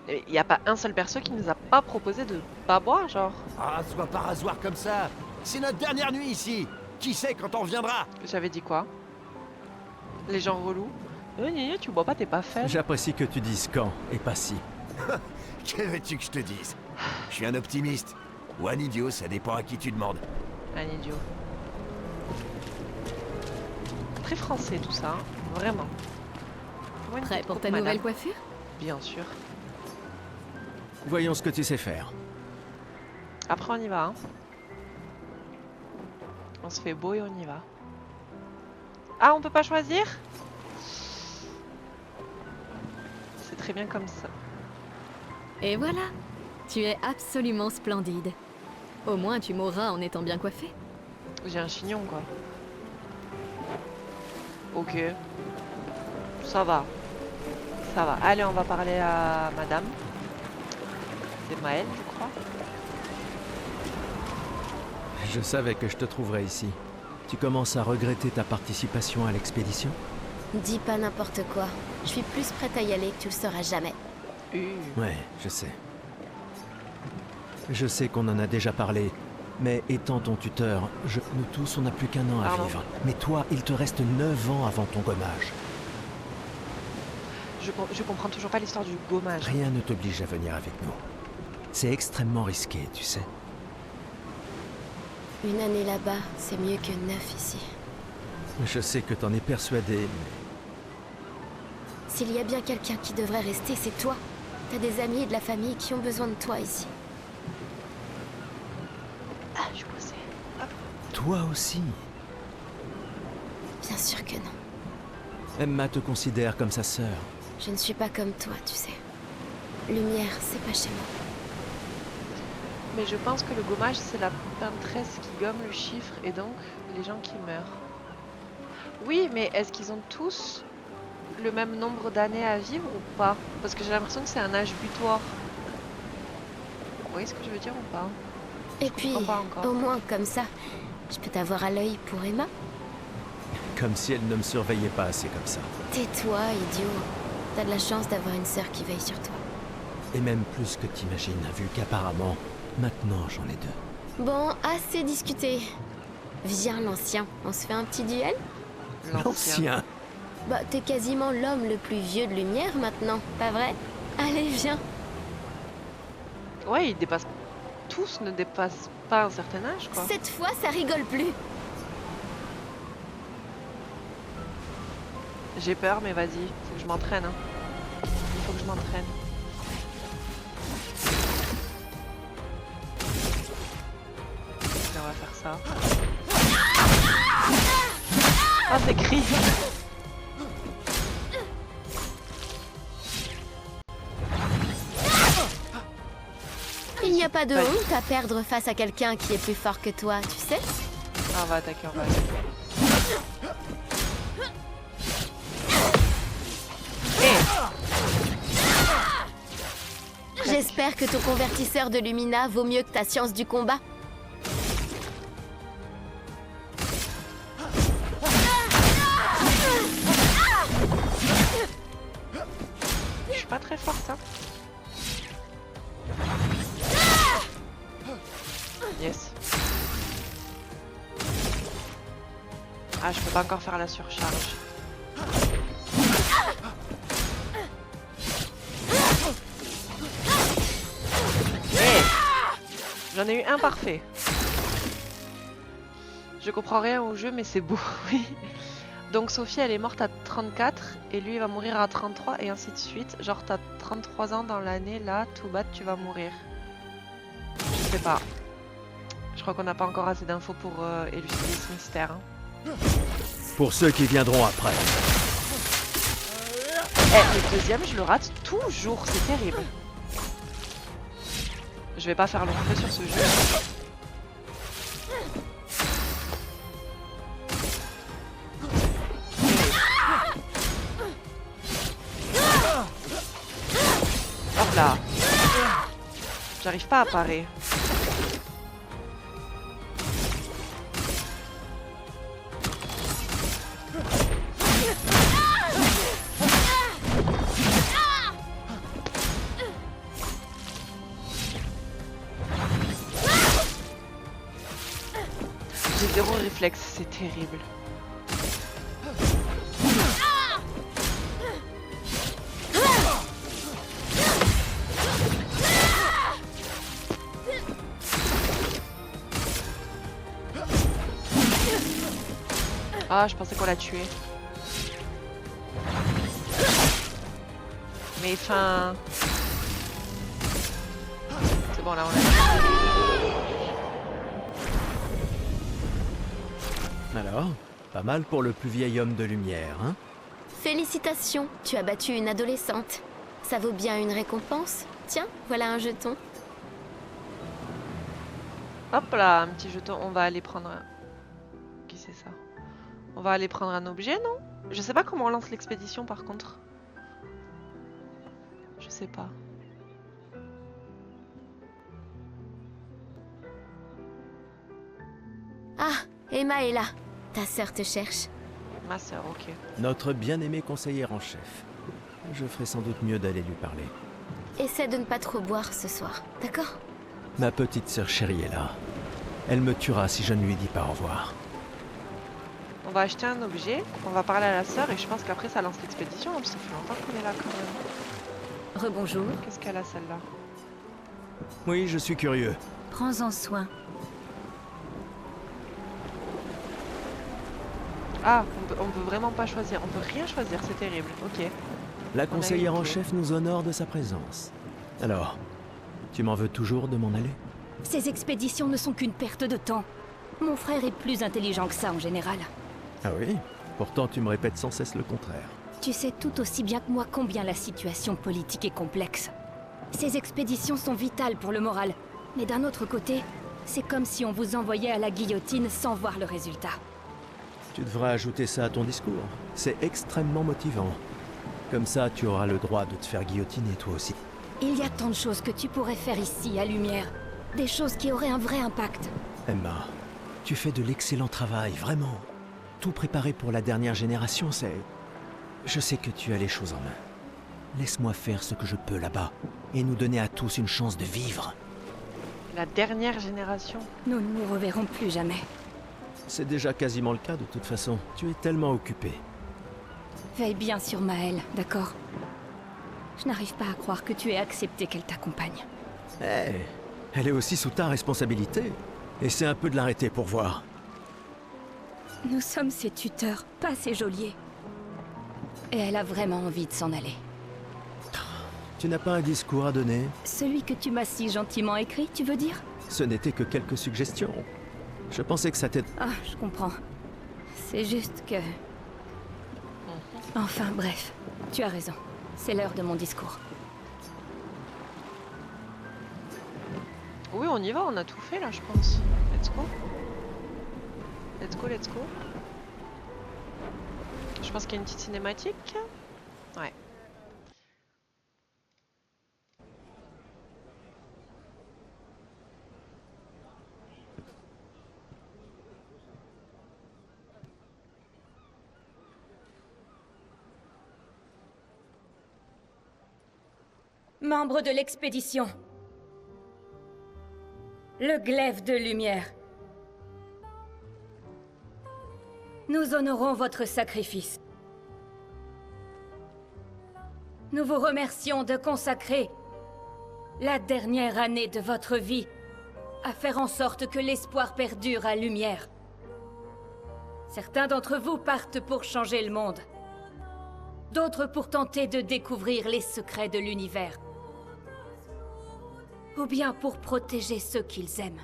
Il n'y a pas un seul perso qui nous a pas proposé de pas boire, genre. Ah, sois pas rasoir comme ça. C'est notre dernière nuit ici. Qui sait quand on reviendra? J'avais dit quoi? Les gens relous. Tu bois pas, t'es pas fait. J'apprécie que tu dises quand et pas si. Que veux-tu que je te dise? Je suis un optimiste. Ou un idiot, ça dépend à qui tu demandes. Un idiot. Très français tout ça, hein. Vraiment. Prêt pour ta nouvelle coiffure? Bien sûr. Voyons ce que tu sais faire. Après on y va. Hein. On se fait beau et on y va. Ah, on peut pas choisir? C'est très bien comme ça. Et voilà, tu es absolument splendide. Au moins tu mourras en étant bien coiffée. J'ai un chignon quoi. Ok. Ça va. Ça va. Allez, on va parler à madame. C'est Maël, je crois. Je savais que je te trouverais ici. Tu commences à regretter ta participation à l'expédition? Dis pas n'importe quoi. Je suis plus prête à y aller que tu le sauras jamais. Ouais, je sais. Je sais qu'on en a déjà parlé, mais étant ton tuteur, nous tous, on n'a plus qu'un an à vivre. Mais toi, il te reste 9 ans avant ton gommage. Je comprends toujours pas l'histoire du gommage. Rien ne t'oblige à venir avec nous. C'est extrêmement risqué, tu sais. Une année là-bas, c'est mieux que 9 ici. Je sais que t'en es persuadé, mais... S'il y a bien quelqu'un qui devrait rester, c'est toi. T'as des amis et de la famille qui ont besoin de toi ici. Ah, je pensais. Toi aussi. Bien sûr que non. Emma te considère comme sa sœur. Je ne suis pas comme toi, tu sais. Lumière, c'est pas chez moi. Mais je pense que le gommage, c'est la peintresse qui gomme le chiffre et donc les gens qui meurent. Oui, mais est-ce qu'ils ont tous le même nombre d'années à vivre ou pas? Parce que j'ai l'impression que c'est un âge butoir. Vous voyez ce que je veux dire ou pas? Et puis, au moins comme ça, Je peux t'avoir à l'œil pour Emma? Comme si elle ne me surveillait pas assez comme ça. Tais-toi, idiot. T'as de la chance d'avoir une sœur qui veille sur toi. Et même plus que t'imagines, vu qu'apparemment, maintenant j'en ai deux. Bon, assez discuté. Viens, l'ancien, on se fait un petit duel? L'ancien? Bah, t'es quasiment l'homme le plus vieux de lumière maintenant, pas vrai? Allez, viens. Ouais, ils dépassent... Tous ne dépassent pas un certain âge, quoi. Cette fois, ça rigole plus. J'ai peur, mais vas-y, faut que je m'entraîne. Hein. Il faut que je m'entraîne. On va faire ça. Ah, c'est cri. Il n'y a pas de honte à perdre face à quelqu'un qui est plus fort que toi, tu sais? Ah, on va attaquer, on va attaquer. J'espère que ton convertisseur de Lumina vaut mieux que ta science du combat. Je suis pas très forte, hein. Yes. Ah, je peux pas encore faire la surcharge. J'en ai eu un parfait. Je comprends rien au jeu, mais c'est beau, oui. Donc Sophie, elle est morte à 34 et lui, il va mourir à 33 et ainsi de suite. Genre, t'as 33 ans dans l'année, là, tout bad, tu vas mourir. Je sais pas. Je crois qu'on n'a pas encore assez d'infos pour élucider ce mystère. Hein. Pour ceux qui viendront après. Le deuxième, je le rate toujours, c'est terrible. Je vais pas faire long feu sur ce jeu. Hop là. J'arrive pas à parer. J'ai zéro réflexe, c'est terrible. Ah, je pensais qu'on l'a tué. Mais enfin... C'est bon, là on l'a tué. Alors, pas mal pour le plus vieil homme de lumière, hein? Félicitations, tu as battu une adolescente. Ça vaut bien une récompense. Tiens, voilà un jeton. Hop là, un petit jeton. On va aller prendre un... Qui c'est ça? On va aller prendre un objet, non? Je sais pas comment on lance l'expédition par contre. Je sais pas. Ah, Emma est là. Ta sœur te cherche. Ma sœur, ok. Notre bien-aimé conseillère en chef. Je ferai sans doute mieux d'aller lui parler. Essaie de ne pas trop boire ce soir, d'accord? Ma petite sœur chérie est là. Elle me tuera si je ne lui dis pas au revoir. On va acheter un objet, on va parler à la sœur et je pense qu'après ça lance l'expédition, parce que ça fait longtemps qu'on est là quand même. Rebonjour. Qu'est-ce qu'elle a celle-là? Oui, je suis curieux. Prends-en soin. Ah, on peut vraiment pas choisir, on peut rien choisir, c'est terrible, ok. La conseillère en ok. chef nous honore de sa présence. Alors, tu m'en veux toujours de m'en aller? Ces expéditions ne sont qu'une perte de temps. Mon frère est plus intelligent que ça en général. Ah oui? Pourtant tu me répètes sans cesse le contraire. Tu sais tout aussi bien que moi combien la situation politique est complexe. Ces expéditions sont vitales pour le moral. Mais d'un autre côté, c'est comme si on vous envoyait à la guillotine sans voir le résultat. Tu devrais ajouter ça à ton discours. C'est extrêmement motivant. Comme ça, tu auras le droit de te faire guillotiner toi aussi. Il y a tant de choses que tu pourrais faire ici, à Lumière. Des choses qui auraient un vrai impact. Emma, Tu fais de l'excellent travail, vraiment. Tout préparé pour la dernière génération, c'est... Je sais que tu as les choses en main. Laisse-moi faire ce que je peux là-bas, et nous donner à tous une chance de vivre. La dernière génération. Nous ne nous reverrons plus jamais. C'est déjà quasiment le cas de toute façon. Tu es tellement occupé. Veille bien sur Maëlle, d'accord? Je n'arrive pas à croire que tu aies accepté qu'elle t'accompagne. Eh, elle est aussi sous ta responsabilité. Essaie un peu de l'arrêter pour voir. Nous sommes ses tuteurs, pas ses geôliers. Et elle a vraiment envie de s'en aller. Tu n'as pas un discours à donner? Celui que tu m'as si gentiment écrit, tu veux dire? Ce n'était que quelques suggestions. Je pensais que ça t'aide... Ah, je comprends. C'est juste que... Enfin, bref. Tu as raison. C'est l'heure de mon discours. Oui, on y va, on a tout fait là, je pense. Let's go. Let's go, let's go. Je pense qu'il y a une petite cinématique. Ouais. Membres de l'expédition. Le glaive de lumière. Nous honorons votre sacrifice. Nous vous remercions de consacrer la dernière année de votre vie à faire en sorte que l'espoir perdure à lumière. Certains d'entre vous partent pour changer le monde. D'autres pour tenter de découvrir les secrets de l'univers. Ou bien pour protéger ceux qu'ils aiment.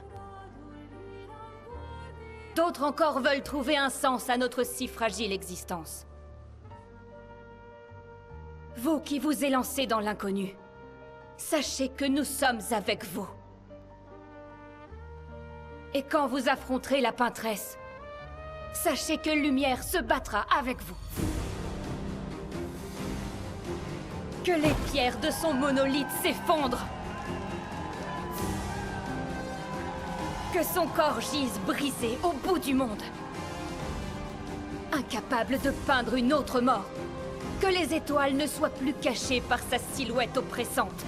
D'autres encore veulent trouver un sens à notre si fragile existence. Vous qui vous élancez dans l'inconnu, sachez que nous sommes avec vous. Et quand vous affronterez la Peintresse, sachez que Lumière se battra avec vous. Que les pierres de son monolithe s'effondrent. Que son corps gise brisé au bout du monde. Incapable de peindre une autre mort. Que les étoiles ne soient plus cachées par sa silhouette oppressante.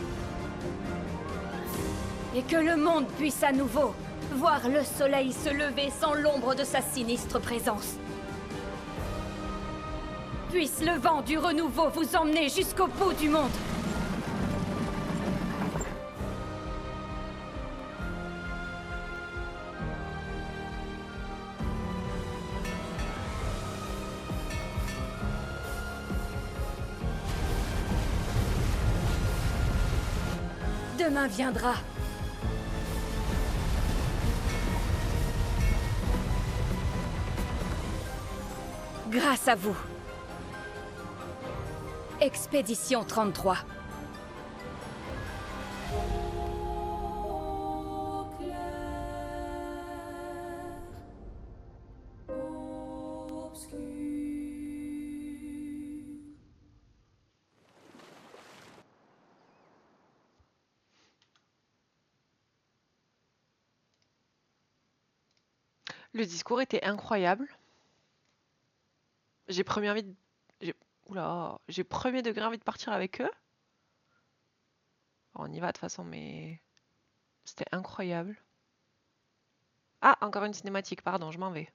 Et que le monde puisse à nouveau voir le soleil se lever sans l'ombre de sa sinistre présence. Puisse le vent du renouveau vous emmener jusqu'au bout du monde. Demain viendra. Grâce à vous. Expédition 33. Le discours était incroyable. J'ai premier envie de... J'ai premier degré envie de partir avec eux. On y va de toute façon, mais... C'était incroyable. Ah, encore une cinématique, pardon, je m'en vais.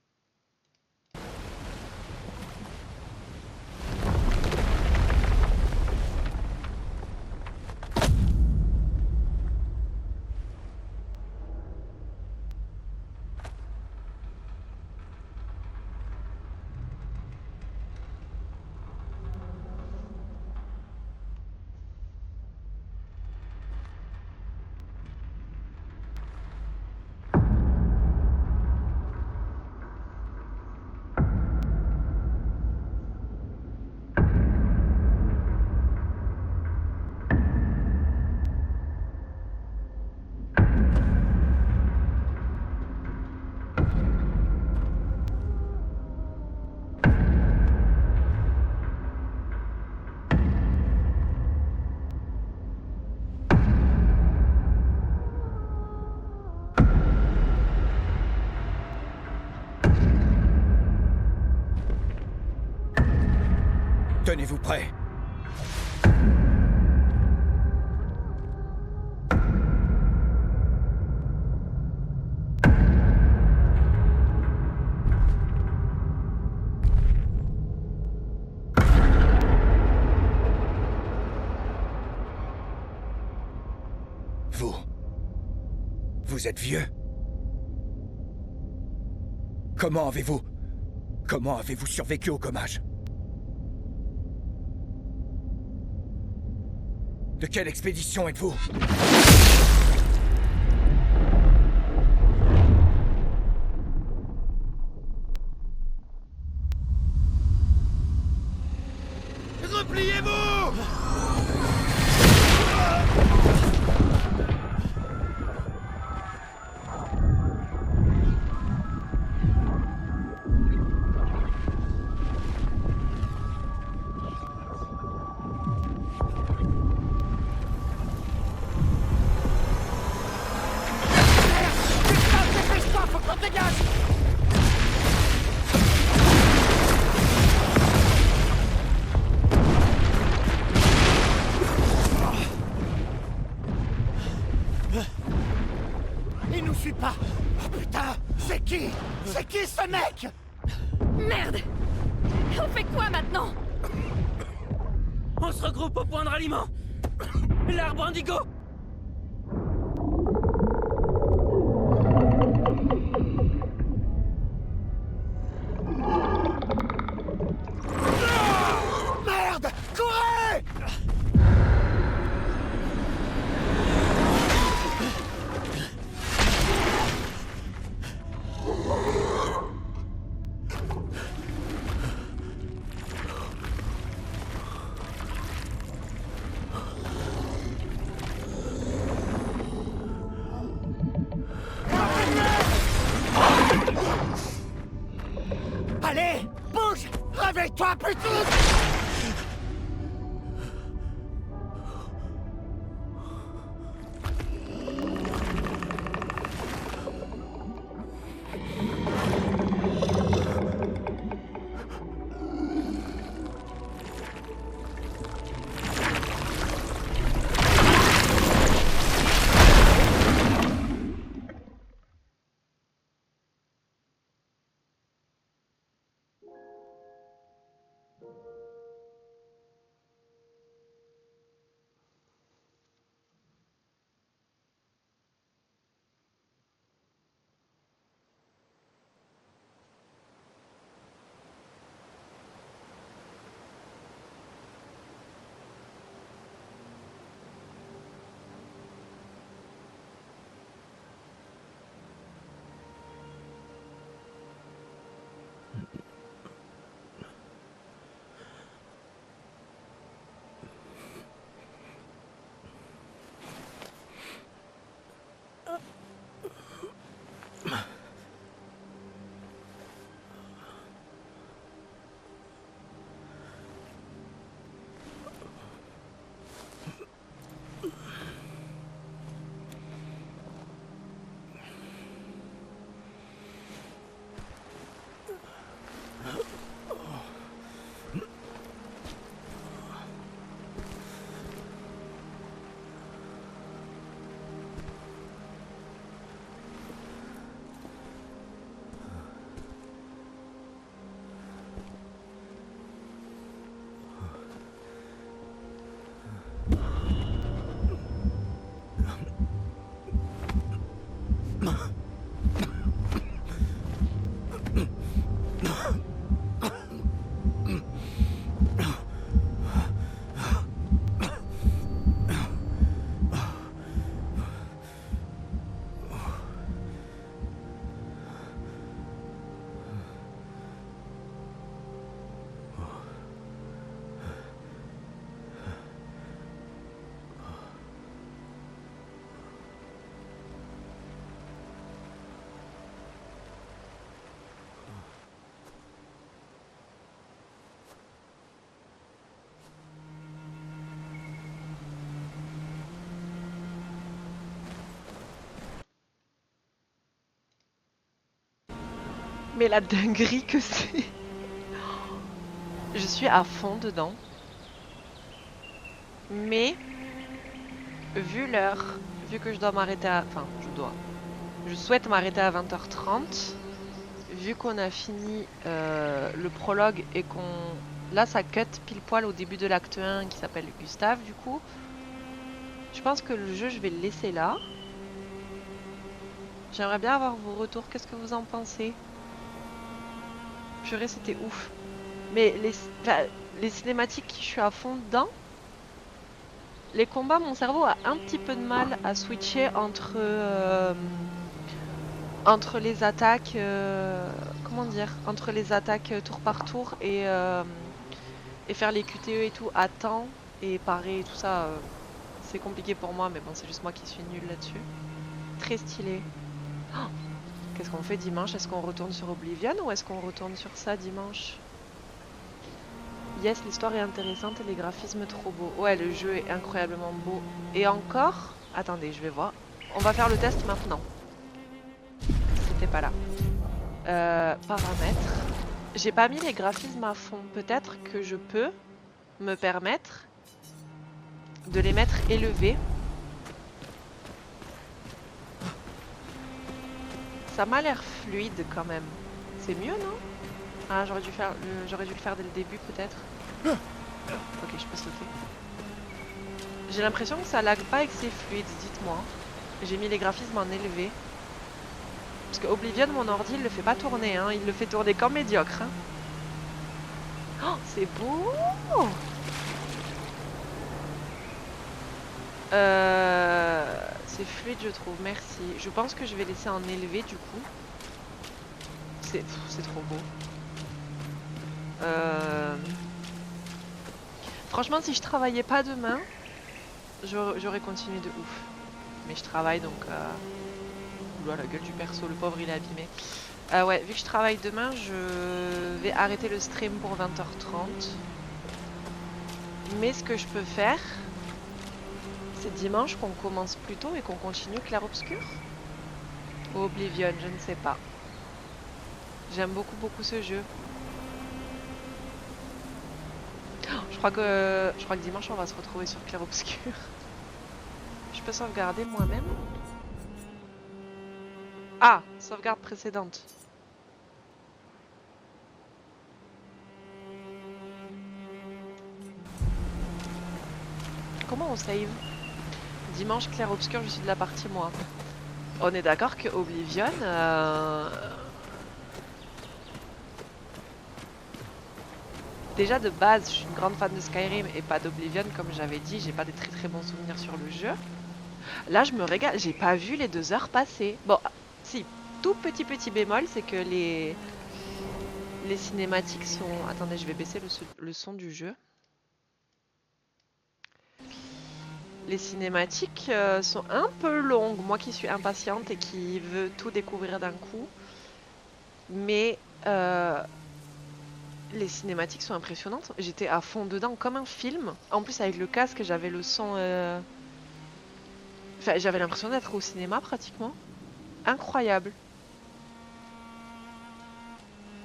Tenez-vous prêts. Vous êtes vieux? Comment avez-vous survécu au gommage? De quelle expédition êtes-vous? Repliez-vous! Il nous suit pas! Oh putain! C'est qui? C'est qui ce mec? Merde! On fait quoi maintenant? On se regroupe au point de ralliement. L'arbre indigo. Merde! Courez! Allez! Bouge! Réveille-toi, putain! Mais la dinguerie que c'est. Je suis à fond dedans. Mais, vu l'heure, vu que je dois m'arrêter à... Enfin, je souhaite m'arrêter à 20h30. Vu qu'on a fini le prologue et qu'on... Là, ça cut pile poil au début de l'acte 1 qui s'appelle Gustave, du coup. Je pense que le jeu, je vais le laisser là. J'aimerais bien avoir vos retours. Qu'est-ce que vous en pensez? Purée, c'était ouf. Mais les cinématiques, je suis à fond dedans. Les combats, mon cerveau a un petit peu de mal à switcher entre les attaques, comment dire, entre les attaques tour par tour et faire les QTE et tout à temps et parer et tout ça. C'est compliqué pour moi, mais bon, c'est juste moi qui suis nulle là-dessus. Très stylé. Oh, qu'est-ce qu'on fait dimanche? Est-ce qu'on retourne sur Oblivion ou est-ce qu'on retourne sur ça dimanche? Yes, l'histoire est intéressante et les graphismes trop beaux. Ouais, le jeu est incroyablement beau. Et encore... Attendez, je vais voir. On va faire le test maintenant. C'était pas là. Paramètres. J'ai pas mis les graphismes à fond. Peut-être que je peux me permettre de les mettre élevés. Ça m'a l'air fluide quand même. C'est mieux, non? Ah, j'aurais dû le faire dès le début peut-être. Ok, je peux sauter. J'ai l'impression que ça lag pas et que c'est fluide, dites-moi. J'ai mis les graphismes en élevé. Parce que Oblivion, mon ordi, il le fait pas tourner, hein. Il le fait tourner comme médiocre. Hein. Oh, c'est beau! C'est fluide, je trouve, merci. Je pense que je vais laisser en élevé du coup. C'est trop beau. Franchement, si je travaillais pas demain, j'aurais continué de ouf. Mais je travaille donc... Oula, la gueule du perso, le pauvre il est abîmé. Ouais, vu que je travaille demain, je vais arrêter le stream pour 20h30. Mais ce que je peux faire, c'est dimanche qu'on commence plus tôt et qu'on continue Clair-Obscur. Ou Oblivion, je ne sais pas. J'aime beaucoup ce jeu. Je crois que dimanche on va se retrouver sur Clair-Obscur. Je peux sauvegarder moi-même? Ah, sauvegarde précédente. Comment on save? Dimanche Clair-Obscur, je suis de la partie moi. On est d'accord que Oblivion... Déjà de base, je suis une grande fan de Skyrim et pas d'Oblivion, comme j'avais dit, j'ai pas des très bons souvenirs sur le jeu. Là, je me régale, j'ai pas vu les 2 heures passer. Bon, si, tout petit bémol, c'est que les cinématiques sont... Attendez, je vais baisser le son du jeu. Les cinématiques sont un peu longues, moi qui suis impatiente et qui veut tout découvrir d'un coup. Mais... les cinématiques sont impressionnantes. J'étais à fond dedans comme un film. En plus avec le casque j'avais le son... Enfin, j'avais l'impression d'être au cinéma pratiquement. Incroyable.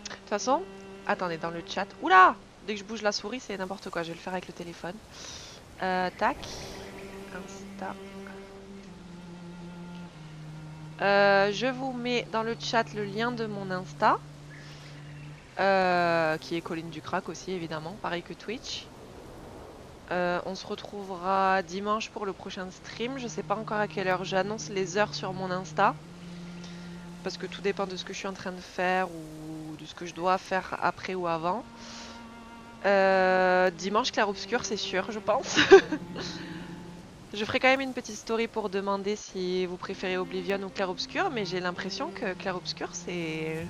De toute façon, attendez dans le chat. Oula! Dès que je bouge la souris c'est n'importe quoi. Je vais le faire avec le téléphone. Tac. Insta. Je vous mets dans le chat le lien de mon Insta. Qui est Colline Ducrac aussi évidemment, pareil que Twitch. On se retrouvera dimanche pour le prochain stream. Je sais pas encore à quelle heure, j'annonce les heures sur mon Insta. Parce que tout dépend de ce que je suis en train de faire ou de ce que je dois faire après ou avant. Dimanche Clair-Obscur c'est sûr je pense. Je ferai quand même une petite story pour demander si vous préférez Oblivion ou Clair-Obscur. Mais j'ai l'impression que Clair-Obscur c'est...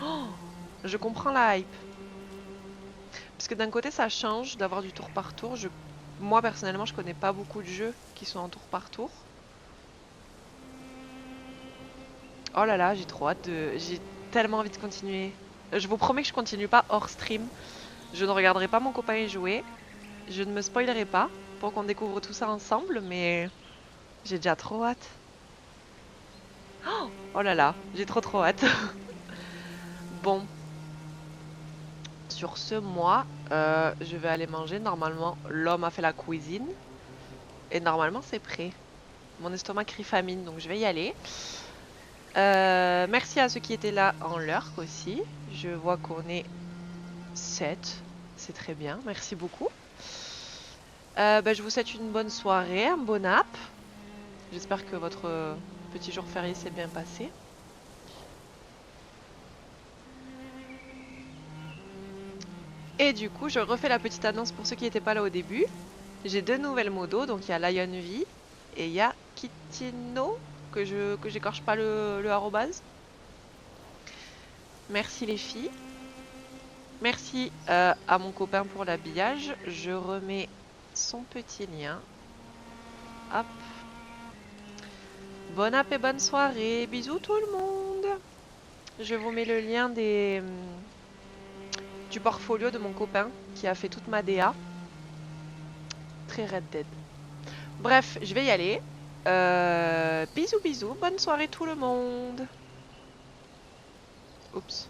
Oh, je comprends la hype. Parce que d'un côté ça change d'avoir du tour par tour. Moi personnellement je connais pas beaucoup de jeux qui sont en tour par tour. Oh là là, j'ai trop hâte de... J'ai tellement envie de continuer. Je vous promets que je continue pas hors stream. Je ne regarderai pas mon copain y jouer. Je ne me spoilerai pas pour qu'on découvre tout ça ensemble, mais j'ai déjà trop hâte. Oh là là, j'ai trop hâte. Bon. sur ce, moi, je vais aller manger. Normalement, l'homme a fait la cuisine. Et normalement, c'est prêt. Mon estomac crie famine, donc je vais y aller. Merci à ceux qui étaient là en lurk aussi. Je vois qu'on est 7. C'est très bien, merci beaucoup. Je vous souhaite une bonne soirée, un bon app. J'espère que votre petit jour férié s'est bien passé. Et du coup, je refais la petite annonce pour ceux qui n'étaient pas là au début. J'ai 2 nouvelles modos, donc il y a Lionv et il y a Kitino, que j'écorche pas le arrobase. Merci les filles. Merci à mon copain pour l'habillage. Je remets son petit lien. Hop. Bonne app et bonne soirée. Bisous tout le monde. Je vous mets le lien du portfolio de mon copain qui a fait toute ma DA. Très Red Dead. Bref, je vais y aller. Bisous bisous. Bonne soirée tout le monde. Oups.